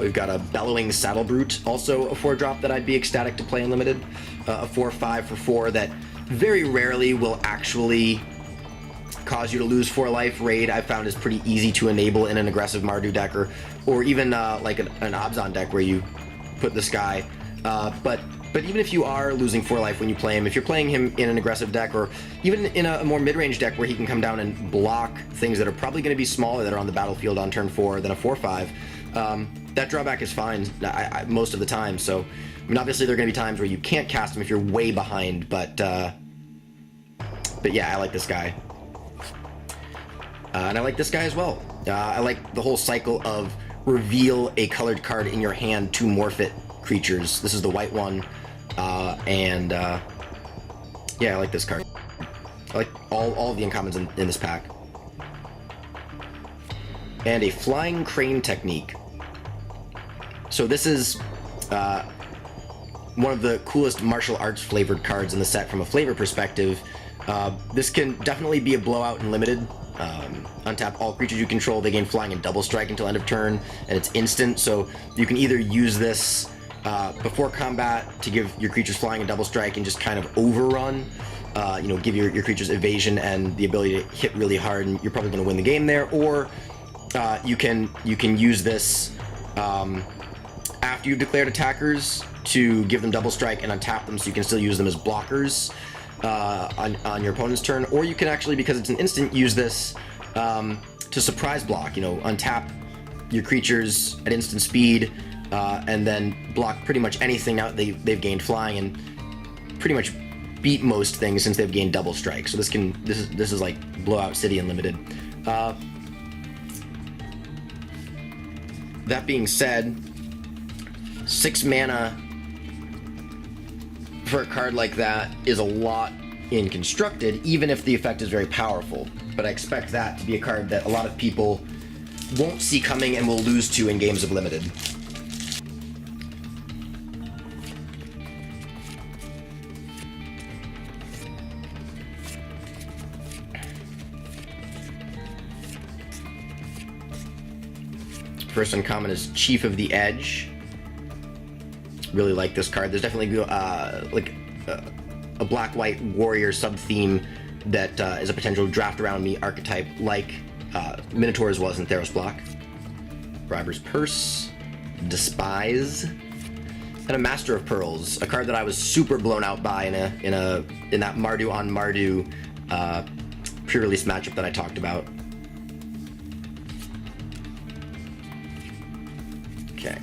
We've got a Bellowing Saddle Brute, also a 4-drop that I'd be ecstatic to play in limited. A 4/5 for 4 that very rarely will actually cause you to lose 4 life. Raid I found is pretty easy to enable in an aggressive Mardu deck, or even like an Abzan deck where you put this guy. But even if you are losing 4 life when you play him, if you're playing him in an aggressive deck, or even in a more mid-range deck where he can come down and block things that are probably going to be smaller that are on the battlefield on turn 4 than a 4/5, that drawback is fine most of the time. So, I mean, obviously there are going to be times where you can't cast him if you're way behind, but yeah, I like this guy. And I like this guy as well. I like the whole cycle of reveal a colored card in your hand to morph it creatures. This is the white one, and yeah, I like this card. I like all of the uncommons in this pack. And a Flying Crane Technique. So this is one of the coolest martial arts flavored cards in the set from a flavor perspective. This can definitely be a blowout in limited. Untap all creatures you control, they gain flying and double strike until end of turn, and it's instant, so you can either use this before combat to give your creatures flying and double strike and just kind of overrun, give your creatures evasion and the ability to hit really hard, and you're probably going to win the game there, or you can use this after you've declared attackers to give them double strike and untap them, so you can still use them as blockers on your opponent's turn, or you can actually, because it's an instant, use this to surprise block. Untap your creatures at instant speed, and then block pretty much anything out they've gained flying, and pretty much beat most things since they've gained double strike. So this is like Blowout City Unlimited. That being said, 6 mana for a card like that is a lot in Constructed, even if the effect is very powerful. But I expect that to be a card that a lot of people won't see coming and will lose to in games of Limited. First uncommon is Chief of the Edge. Really like this card. There's definitely a black-white warrior sub-theme that is a potential draft around me archetype like Minotaur's was in Theros block. Briber's Purse, Despise, and a Master of Pearls, a card that I was super blown out by in that Mardu on Mardu pre-release matchup that I talked about. Okay.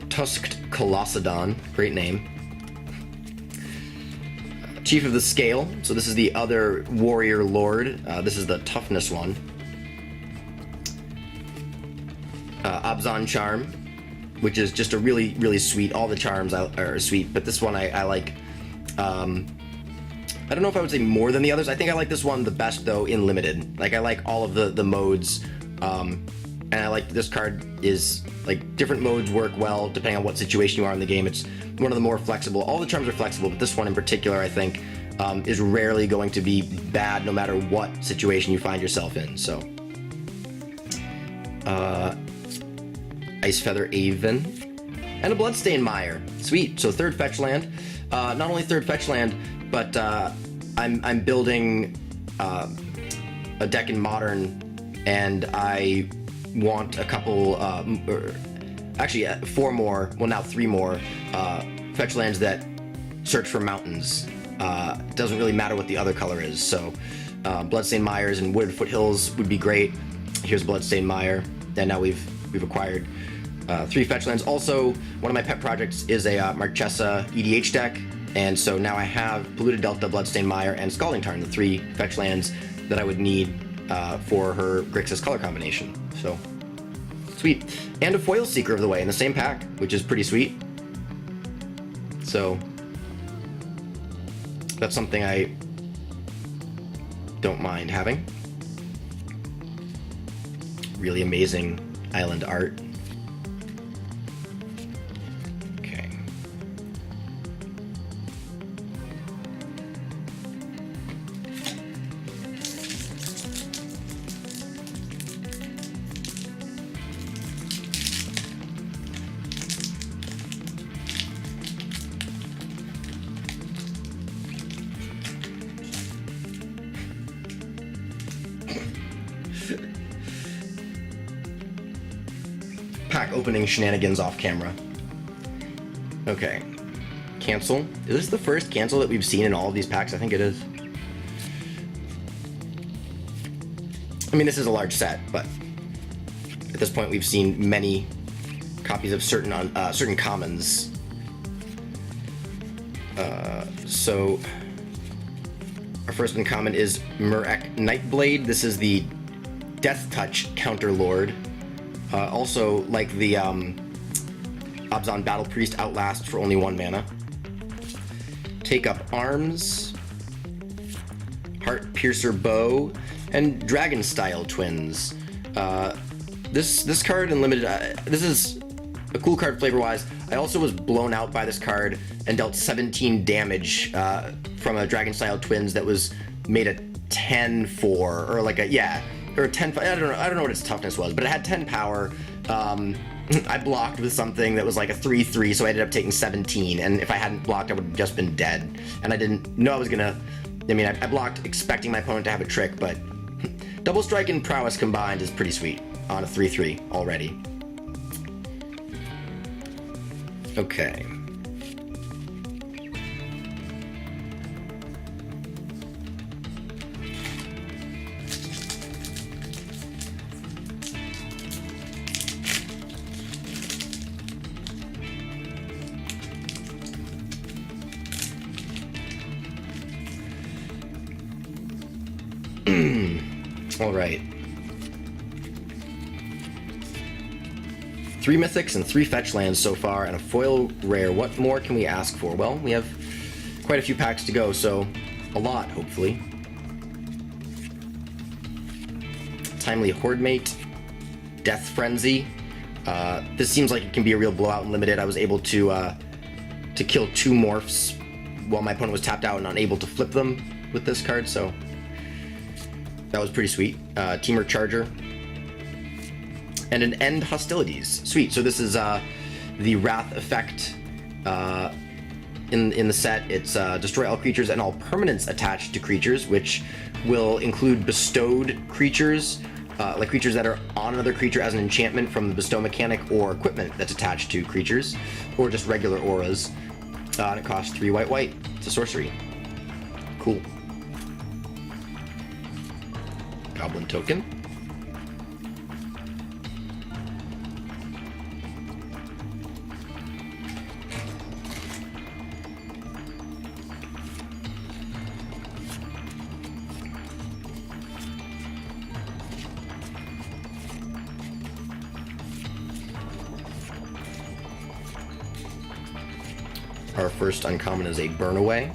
Tusked Colossadon, great name. Chief of the Scale, so this is the other warrior lord. This is the toughness one. Abzan Charm, which is just a really, really sweet. All the charms are sweet, but this one I like. I don't know if I would say more than the others. I think I like this one the best though in limited. Like I like all of the modes, and I like this card is like different modes work well depending on what situation you are in the game. It's one of the more flexible. All the charms are flexible, but this one in particular I think is rarely going to be bad no matter what situation you find yourself in. So Ice Feather Aven and a Bloodstained Mire. Sweet. So third fetch land. Not only third fetch land, but I'm building a deck in Modern, and I want a couple, actually 4 more, well now 3 more fetch lands that search for mountains. Doesn't really matter what the other color is. So Bloodstained Mires and Wooded Foothills would be great. Here's Bloodstained Mire, and now we've acquired 3 fetch lands. Also, one of my pet projects is a Marchesa EDH deck, and so now I have Polluted Delta, Bloodstained Mire, and Scalding Tarn, the 3 fetch lands that I would need for her Grixis color combination. So sweet. And a Foil Seeker of the Way in the same pack, which is pretty sweet. So that's something I don't mind having. Really amazing island art. Okay. Pack opening shenanigans off camera. Okay. Cancel. Is this the first cancel that we've seen in all of these packs? I think it is. I mean, this is a large set, but at this point we've seen many copies of certain commons. So our first uncommon is Murek Nightblade. This is the Death Touch counter lord. Also, like the Abzan Battle Priest, Outlast for only 1 mana. Take Up Arms, Heart Piercer Bow, and Dragon Style Twins. This card in limited, this is a cool card flavor-wise. I also was blown out by this card and dealt 17 damage from a Dragon Style Twins that was made a 10-4, or like a, yeah. Or 10, I don't know what its toughness was, but it had 10 power. I blocked with something that was like a 3/3, so I ended up taking 17. And if I hadn't blocked, I would have just been dead. And I didn't know I was gonna. I mean, I blocked expecting my opponent to have a trick, but double strike and prowess combined is pretty sweet on a 3/3 already. Okay. All right. 3 mythics and 3 fetch lands so far, and a foil rare. What more can we ask for? Well, we have quite a few packs to go, so a lot, hopefully. Timely Hordemate, Death Frenzy, This seems like it can be a real blowout in limited. I was able to kill 2 morphs while my opponent was tapped out and unable to flip them with this card, so that was pretty sweet. Teamer Charger. And an End Hostilities. Sweet. So this is the Wrath effect in the set. It's destroy all creatures and all permanents attached to creatures, which will include bestowed creatures, like creatures that are on another creature as an enchantment from the bestow mechanic, or equipment that's attached to creatures, or just regular auras. And it costs 3 white. It's a sorcery. Cool. Goblin token. Our first uncommon is a Burn Away.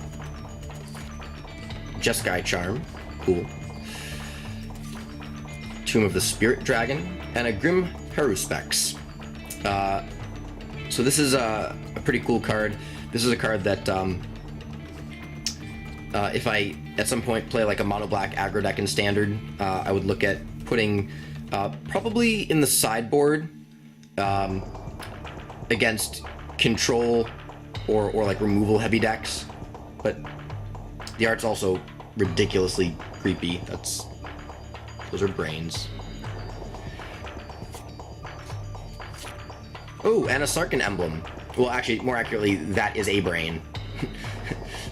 Jeskai Charm. Cool. Tomb of the Spirit Dragon. And a Grim Peruspex. So this is a pretty cool card. This is a card that if I at some point play like a mono black aggro deck in Standard, I would look at putting probably in the sideboard against control or like removal heavy decks, but the art's also ridiculously creepy. Those are brains. Oh, and a Sarkhan emblem. Well, actually, more accurately, that is a brain.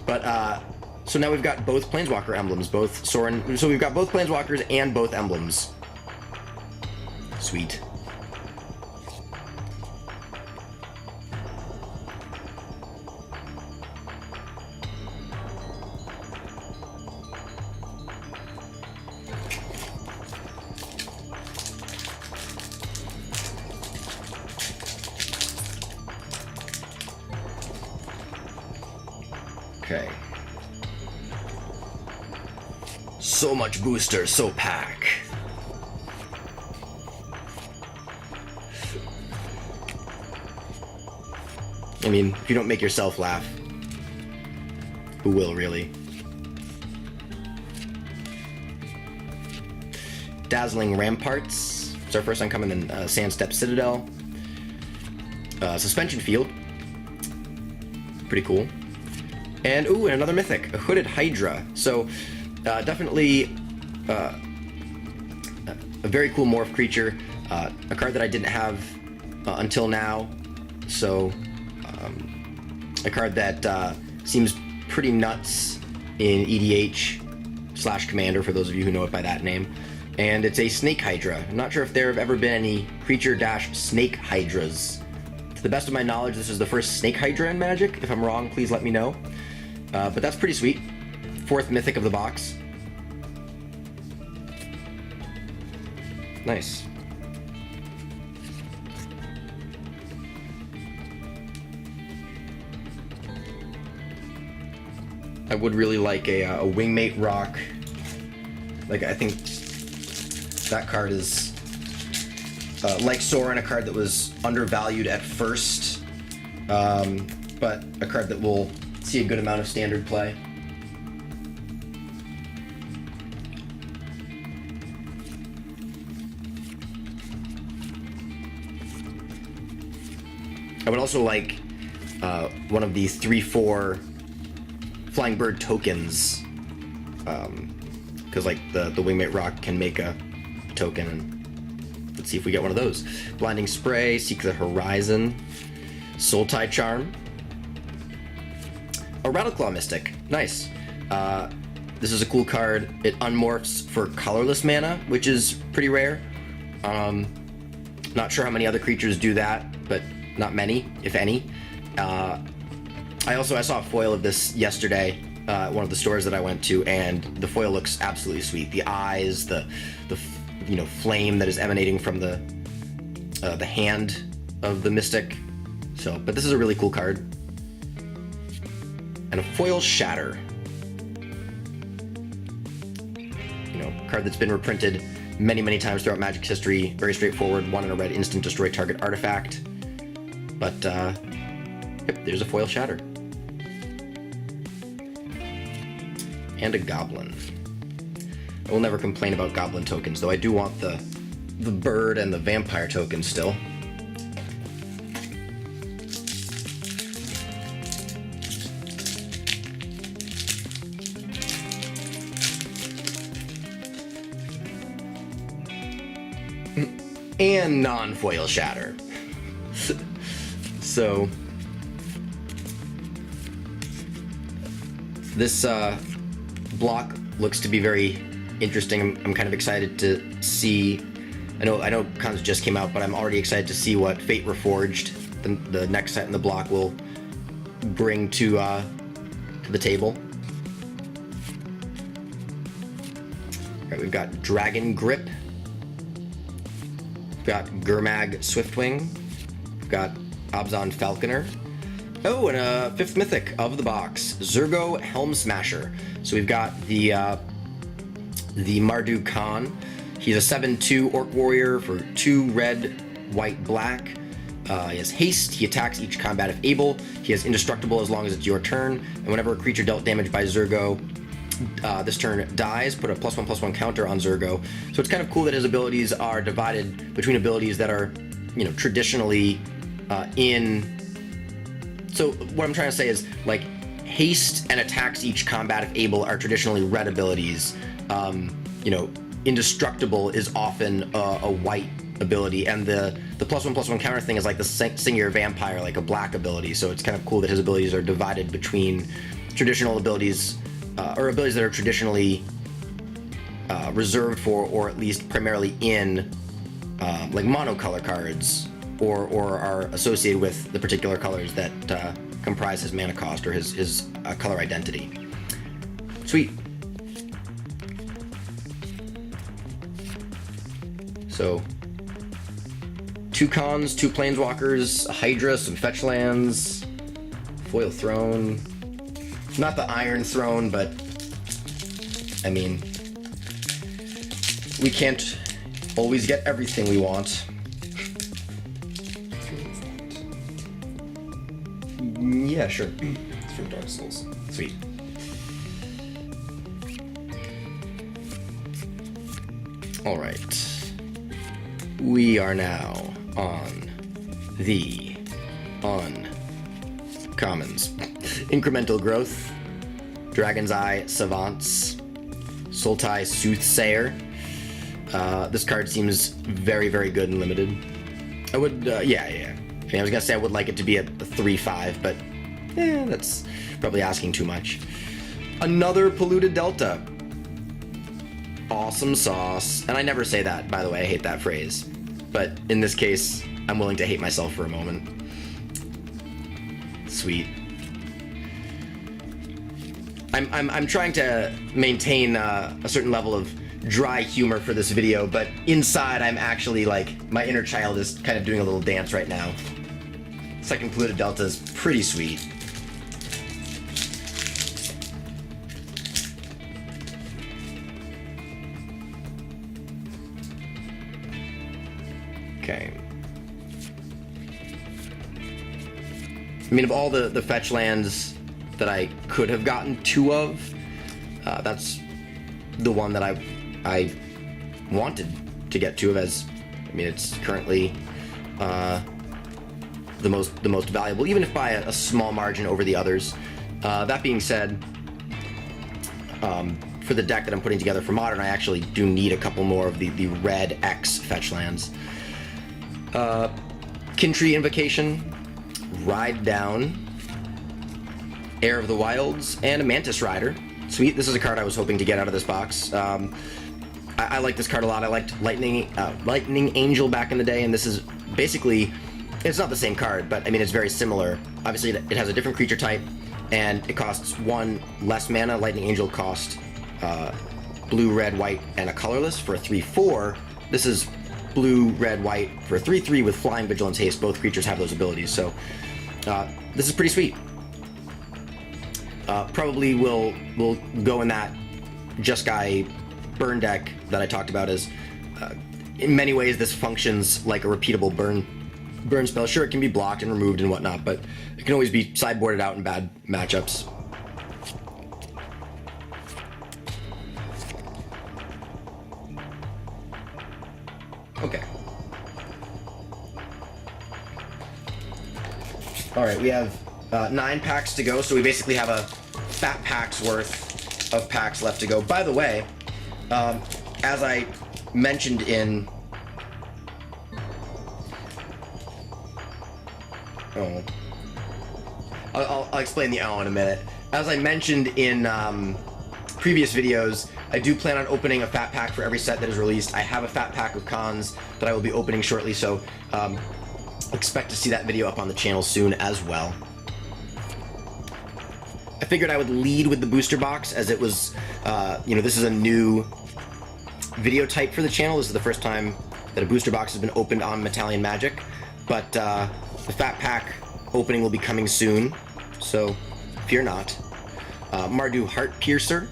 But so now we've got both Planeswalker emblems, both Sorin. So we've got both Planeswalkers and both emblems. Sweet. Okay. So much booster, so pack. I mean, if you don't make yourself laugh, who will, really? Dazzling Ramparts. It's our first uncommon in Sandstep Citadel. Suspension Field. Pretty cool. And, ooh, and another Mythic, a Hooded Hydra. So, definitely a very cool morph creature. A card that I didn't have until now. So, a card that seems pretty nuts in EDH/Commander, for those of you who know it by that name. And it's a Snake Hydra. I'm not sure if there have ever been any creature-snake Hydras. To the best of my knowledge, this is the first Snake Hydra in Magic. If I'm wrong, please let me know. But that's pretty sweet. 4th Mythic of the box. Nice. I would really like a Wingmate Rock. Like, I think that card is, like Sorin, a card that was undervalued at first, but a card that will see a good amount of Standard play. I would also like one of the 3/4 Flying Bird tokens, because like the Wingmate Rock can make a token, and let's see if we get one of those. Blinding Spray, Seek the Horizon, Soultide Charm, a Rattleclaw Mystic. Nice. This is a cool card. It unmorphs for colorless mana, which is pretty rare. Not sure how many other creatures do that, but not many, if any. I saw a foil of this yesterday at one of the stores that I went to, and the foil looks absolutely sweet. The eyes, the flame that is emanating from the hand of the Mystic. So, but this is a really cool card. And a foil Shatter. A card that's been reprinted many times throughout Magic's history. Very straightforward, 1 in a red, instant destroy target artifact. But, yep, there's a foil shatter. And a goblin. I will never complain about goblin tokens, though I do want the bird and the vampire tokens still. And non-foil shatter. So this block looks to be very interesting. I'm kind of excited to see. I know cons just came out, but I'm already excited to see what Fate Reforged, the next set in the block, will bring to the table. All right, we've got Dragon Grip. We've got Gurmag Swiftwing. We've got Abzan Falconer. Oh, and a 5th Mythic of the box, Zurgo Helm Smasher. So we've got the Marduk Khan. He's a 7/2 Orc Warrior for 2 red, white, black. He has haste. He attacks each combat if able. He has indestructible as long as it's your turn. And whenever a creature dealt damage by Zurgo this turn dies, put a +1/+1 counter on Zurgo. So it's kind of cool that his abilities are divided between abilities that are, traditionally in. So what I'm trying to say is, like, haste and attacks each combat if able are traditionally red abilities. Indestructible is often a white ability, and the +1/+1 counter thing is like the Singular Vampire, like a black ability. So it's kind of cool that his abilities are divided between traditional abilities, or abilities that are traditionally reserved for, or at least primarily in, like monocolor cards, or are associated with the particular colors that comprise his mana cost or his color identity. Sweet. So, 2 cons, 2 planeswalkers, a Hydra, some fetch lands, foil throne. Not the Iron Throne, but I mean, we can't always get everything we want. Yeah, sure. It's from Dark Souls. Sweet. All right. We are now on the uncommons. Incremental Growth, Dragon's Eye Savants, Sultai Soothsayer. This card seems very, very good and limited. I would, yeah. I mean, I was gonna say I would like it to be a 3/5, but that's probably asking too much. Another Polluted Delta. Awesome sauce. And I never say that, by the way, I hate that phrase. But in this case, I'm willing to hate myself for a moment. Sweet. I'm trying to maintain a certain level of dry humor for this video, but inside I'm actually, like, my inner child is kind of doing a little dance right now. Second Polluted Delta is pretty sweet. Okay. I mean, of all the fetch lands that I could have gotten 2 of, that's the one that I wanted to get 2 of, as I mean, it's currently the most valuable, even if by a small margin over the others. That being said, for the deck that I'm putting together for Modern, I actually do need a couple more of the red X fetch lands. Kintree Invocation, Ride Down, Heir of the Wilds, and a Mantis Rider. Sweet, this is a card I was hoping to get out of this box. I like this card a lot. I liked Lightning Angel back in the day, and this is basically, it's not the same card, but I mean, it's very similar. Obviously, it has a different creature type, and it costs 1 less mana. Lightning Angel cost blue, red, white, and a colorless for a 3/4. This is blue, red, white for a 3/3 with Flying, Vigilance, Haste. Both creatures have those abilities, so this is pretty sweet. Probably will go in that Just Guy burn deck that I talked about as In many ways, this functions like a repeatable burn spell. Sure, it can be blocked and removed and whatnot, but it can always be sideboarded out in bad matchups. Okay. All right, we have 9 packs to go, so we basically have a fat pack's worth of packs left to go. By the way, as I mentioned in... Oh. I'll explain the in a minute. As I mentioned in previous videos, I do plan on opening a fat pack for every set that is released. I have a fat pack of cons that I will be opening shortly, so expect to see that video up on the channel soon as well. I figured I would lead with the booster box, as it was, this is a new video type for the channel. This is the first time that a booster box has been opened on Metallion Magic, but the fat pack opening will be coming soon, so fear not. Mardu Heart Piercer.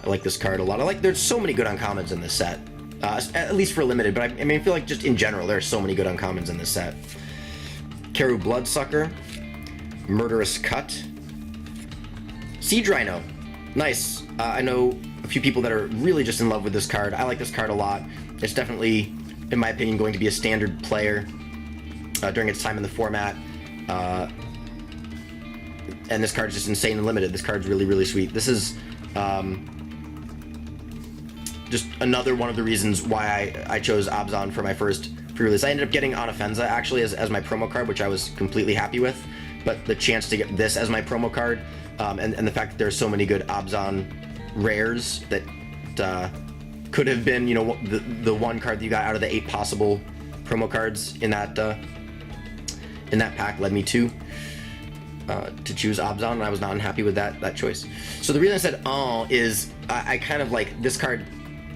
I like this card a lot. There's so many good uncommons in this set, at least for limited, but I mean, I feel like just in general, there are so many good uncommons in this set. Karu Bloodsucker, Murderous Cut, Siege Rhino. Nice. I know a few people that are really just in love with this card. I like this card a lot. It's definitely, in my opinion, going to be a standard player during its time in the format. And this card is just insane and limited. This card's really, really sweet. This is just another one of the reasons why I chose Abzan for my first pre-release. I ended up getting Onofenza actually as my promo card, which I was completely happy with. But the chance to get this as my promo card, and the fact that there's so many good Abzan rares that could have been, the one card that you got out of the 8 possible promo cards in that pack led me to choose Abzan, and I was not unhappy with that choice. So the reason I said is I kind of like this card.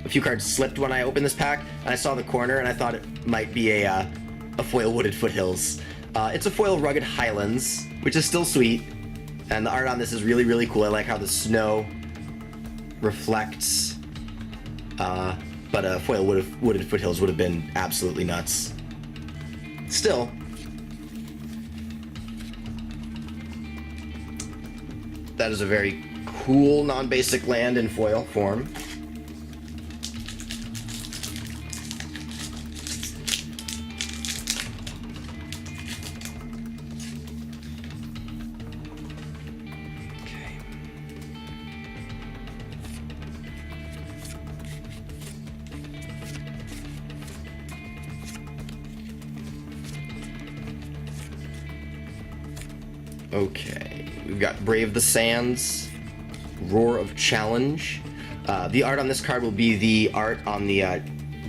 A few cards slipped when I opened this pack, and I saw the corner, and I thought it might be a foil Wooded Foothills. It's a foil Rugged Highlands, which is still sweet, and the art on this is really, really cool. I like how the snow reflects, but a foil Wooded Foothills would have been absolutely nuts. Still, that is a very cool non-basic land in foil form. Okay, we've got Brave the Sands, Roar of Challenge. The art on this card will be the art on the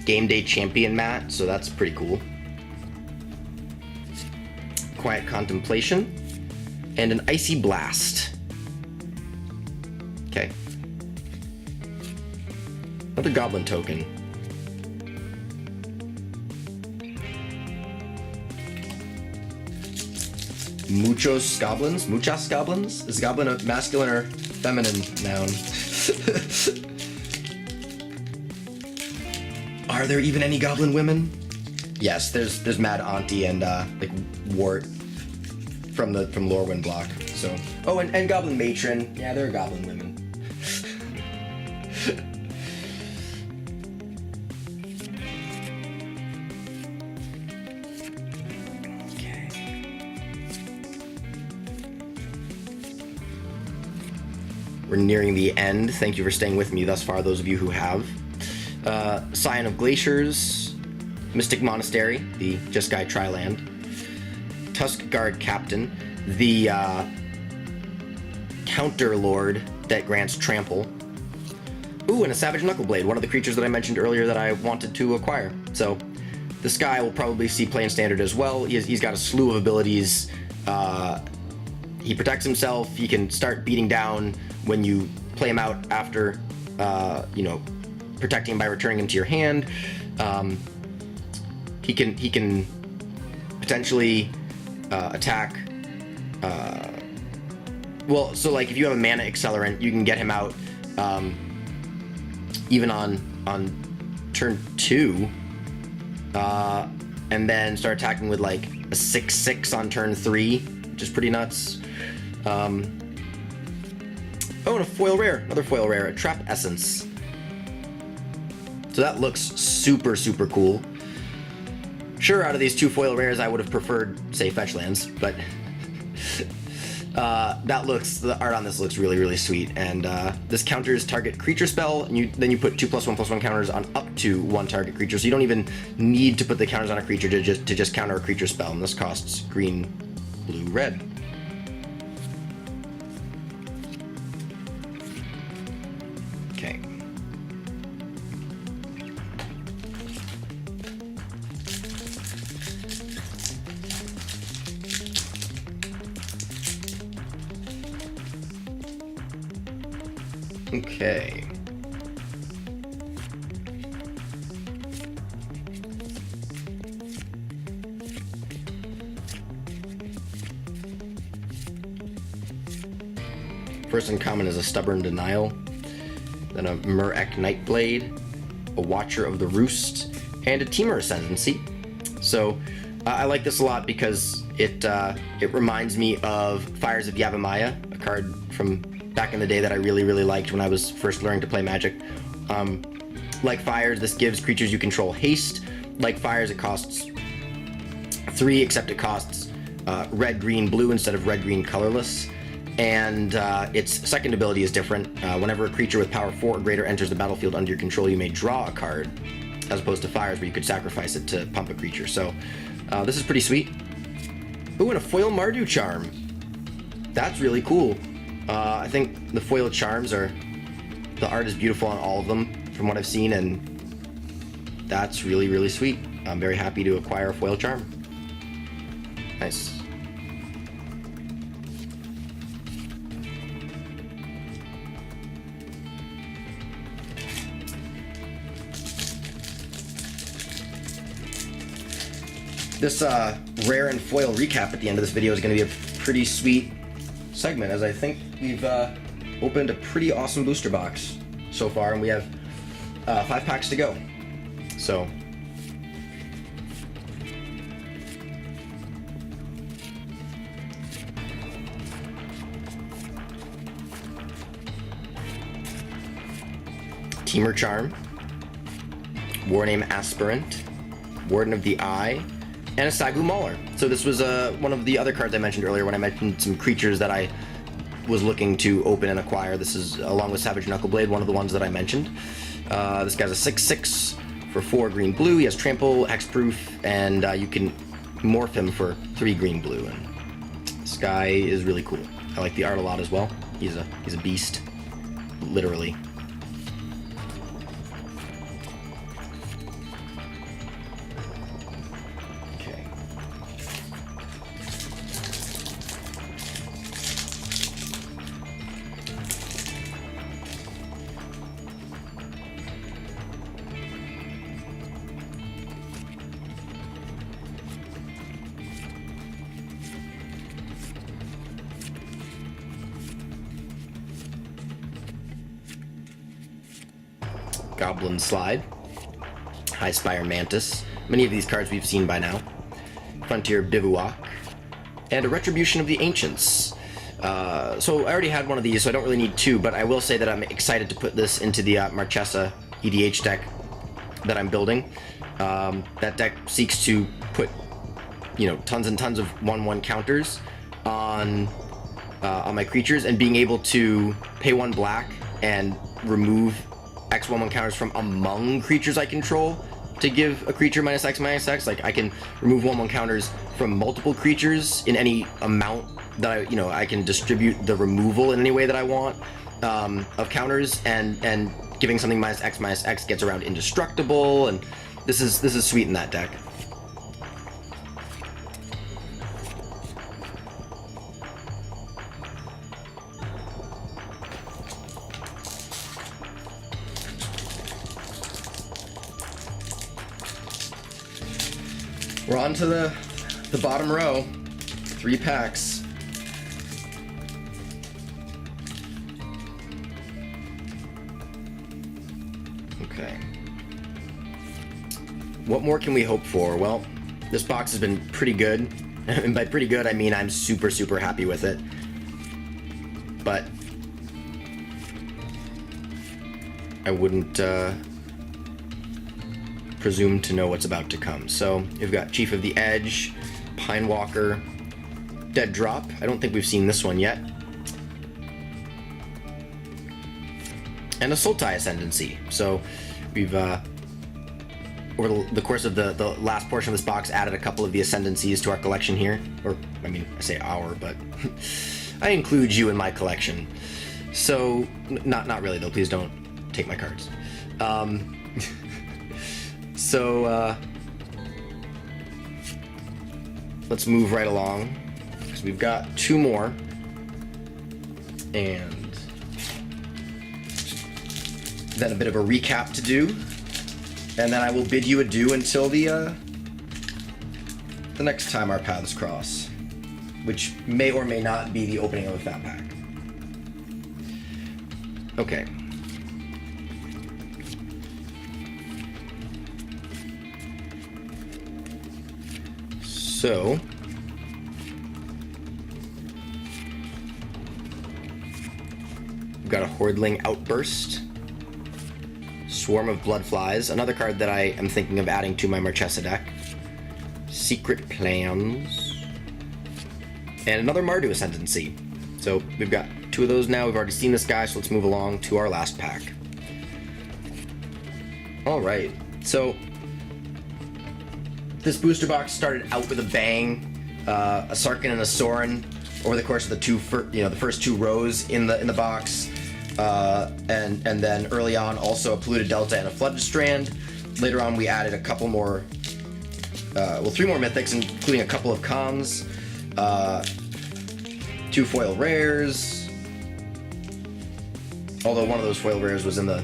Game Day Champion mat, so that's pretty cool. Quiet Contemplation, and an Icy Blast. Okay. Another Goblin token. Muchas goblins? Is goblin a masculine or feminine noun? Are there even any goblin women? Yes, there's Mad Auntie and like Wart from Lorewind block. So and Goblin Matron. Yeah, there are goblin women. We're nearing the end. Thank you for staying with me thus far, those of you who have. Scion of Glaciers, Mystic Monastery, the Jeskai Triland, Tusk Guard Captain, the Counter Lord that grants Trample. Ooh, and a Savage Knuckleblade, one of the creatures that I mentioned earlier that I wanted to acquire. So this guy will probably see play in Standard as well. He's got a slew of abilities. He protects himself. He can start beating down when you play him out after, protecting him by returning him to your hand. He can potentially attack. So like if you have a mana accelerant, you can get him out even on turn 2, and then start attacking with like a 6/6 on turn 3, which is pretty nuts. Oh, and a foil rare, another foil rare, a Trap Essence. So that looks super, super cool. Sure, out of these 2 foil rares, I would have preferred, say, fetch lands, but the art on this looks really, really sweet. And this counters target creature spell, and then you put 2+1/+1 counters on up to 1 target creature. So you don't even need to put the counters on a creature to just counter a creature spell. And this costs green, blue, red. Okay. Okay. First uncommon is a Stubborn Denial, then a Murek Nightblade, a Watcher of the Roost, and a Temur Ascendancy. So I like this a lot because it reminds me of Fires of Yavimaya, a card from back in the day that I really, really liked when I was first learning to play Magic. Like Fires, this gives creatures you control haste. Like Fires, it costs 3, except it costs red, green, blue instead of red, green, colorless. And its second ability is different. Whenever a creature with power 4 or greater enters the battlefield under your control, you may draw a card, as opposed to Fires, where you could sacrifice it to pump a creature. So this is pretty sweet. Ooh, and a foil Mardu Charm. That's really cool. I think the foil charms the art is beautiful on all of them from what I've seen, and that's really, really sweet. I'm very happy to acquire a foil charm. Nice. This rare and foil recap at the end of this video is going to be a pretty sweet segment, as I think we've opened a pretty awesome booster box so far, and we have 5 packs to go. So Temur Charm, Warname Aspirant, Warden of the Eye, and a Sagu Mauler. So this was one of the other cards I mentioned earlier when I mentioned some creatures that I was looking to open and acquire. This is, along with Savage Knuckleblade, one of the ones that I mentioned. This guy's a 6/6 for 4 green blue. He has trample, hexproof, and you can morph him for 3 green blue. And this guy is really cool. I like the art a lot as well. He's a beast, literally. Goblin Slide, High Spire Mantis, many of these cards we've seen by now, Frontier Bivouac, and a Retribution of the Ancients. So I already had one of these, so I don't really need 2, but I will say that I'm excited to put this into the Marchesa EDH deck that I'm building. That deck seeks to put, tons and tons of 1/1 counters on my creatures, and being able to pay 1 black and remove X 1/1 counters from among creatures I control to give a creature -X/-X. Like, I can remove 1/1 counters from multiple creatures in any amount that I can distribute the removal in any way that I want of counters, and giving something -X/-X gets around indestructible, and this is sweet in that deck. We're on to the bottom row. 3 packs. Okay. What more can we hope for? Well, this box has been pretty good. And by pretty good, I mean I'm super, super happy with it. But I wouldn't presume to know what's about to come. So we've got Chief of the Edge, Pine Walker, Dead Drop. I don't think we've seen this one yet. And a Sultai Ascendancy. So we've, over the course of the last portion of this box, added a couple of the Ascendancies to our collection here. Or, I mean, I say our, but I include you in my collection. So, not really though, please don't take my cards. Let's move right along, because we've got two more. And then a bit of a recap to do, and then I will bid you adieu until the next time our paths cross, which may or may not be the opening of a fat pack. Okay. So we've got a Hordling Outburst, Swarm of Bloodflies, another card that I am thinking of adding to my Marchesa deck. Secret Plans, and another Mardu Ascendancy. So we've got two of those now. We've already seen this guy, so let's move along to our last pack. Alright, so this booster box started out with a bang. A Sarkhan and a Sorin over the course of the first two rows in the box. And then early on also a Polluted Delta and a Flooded Strand. Later on we added a couple more, three more Mythics, including a couple of Cons, two foil rares, although one of those foil rares was in the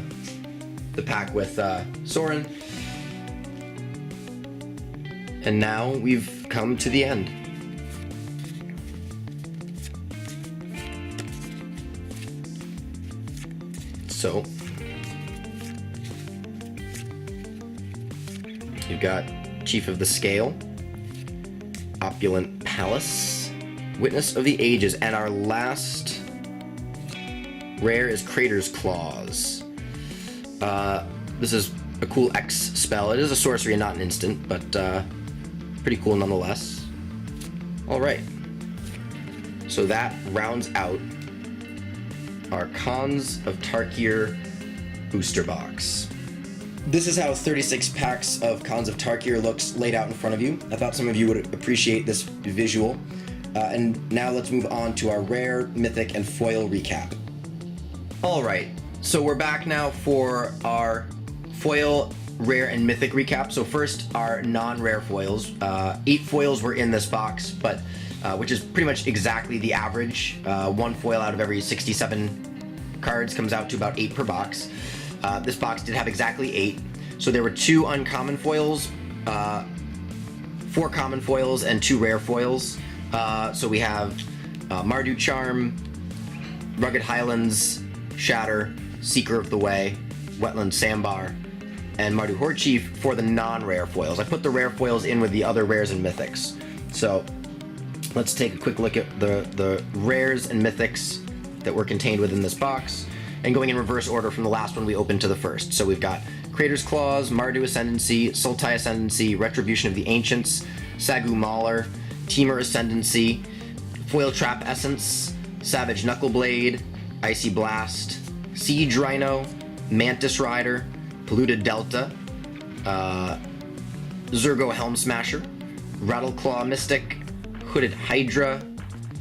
pack with Sorin. And now we've come to the end. So you've got Chief of the Scale, Opulent Palace, Witness of the Ages, and our last rare is Crater's Claws. This is a cool X spell. It is a sorcery and not an instant, but pretty cool nonetheless. Alright, so that rounds out our Cons of Tarkir booster box. This is how 36 packs of Cons of Tarkir looks laid out in front of you. I thought some of you would appreciate this visual. And now let's move on to our rare, mythic, and foil recap. Alright, so we're back now for our foil, rare, and mythic recap. So first, our non-rare foils. 8 foils were in this box, but which is pretty much exactly the average. One foil out of every 67 cards comes out to about 8 per box. This box did have exactly 8. So there were 2 uncommon foils, 4 common foils, and 2 rare foils. So we have Mardu Charm, Rugged Highlands, Shatter, Seeker of the Way, Wetland Sandbar, and Mardu Horde Chief for the non-rare foils. I put the rare foils in with the other rares and mythics. So let's take a quick look at the rares and mythics that were contained within this box, and going in reverse order from the last one we opened to the first. So we've got Crater's Claws, Mardu Ascendancy, Sultai Ascendancy, Retribution of the Ancients, Sagu Mauler, Temur Ascendancy, Foil Trap Essence, Savage Knuckleblade, Icy Blast, Siege Rhino, Mantis Rider, Polluted Delta, Zergo Helm Smasher, Rattleclaw Mystic, Hooded Hydra,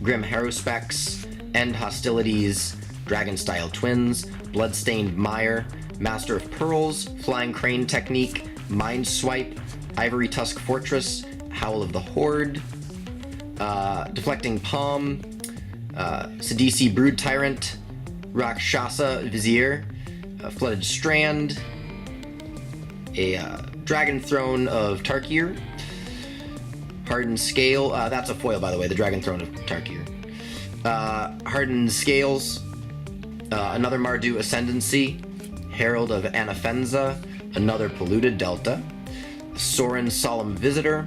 Grim Haruspex, End Hostilities, Dragon-Style Twins, Bloodstained Mire, Master of Pearls, Flying Crane Technique, Mind Swipe, Ivory Tusk Fortress, Howl of the Horde, Deflecting Palm, Sidisi Brood Tyrant, Rakshasa Vizier, Flooded Strand, a Dragon Throne of Tarkir, Hardened Scale, that's a foil by the way, the Dragon Throne of Tarkir, Hardened Scales, another Mardu Ascendancy, Herald of Anafenza, another Polluted Delta, Sorin Solemn Visitor,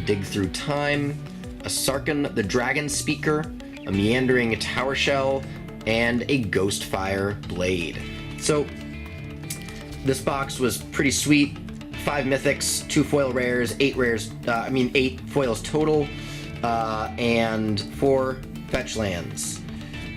Dig Through Time, a Sarkhan the Dragon Speaker, a Meandering Tower Shell, and a Ghostfire Blade. So this box was pretty sweet. 5 mythics, 2 foil rares, 8 foils total, and 4 fetch lands.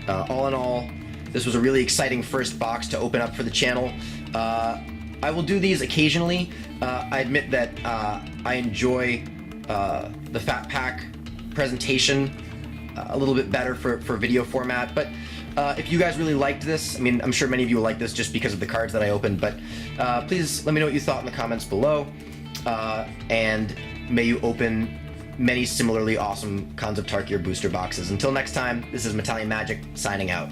All in all, this was a really exciting first box to open up for the channel. I will do these occasionally. I admit that I enjoy the Fat Pack presentation a little bit better for video format, but if you guys really liked this, I mean, I'm sure many of you will like this just because of the cards that I opened, but please let me know what you thought in the comments below, and may you open many similarly awesome Cons of Tarkir booster boxes. Until next time, this is Italian Magic signing out.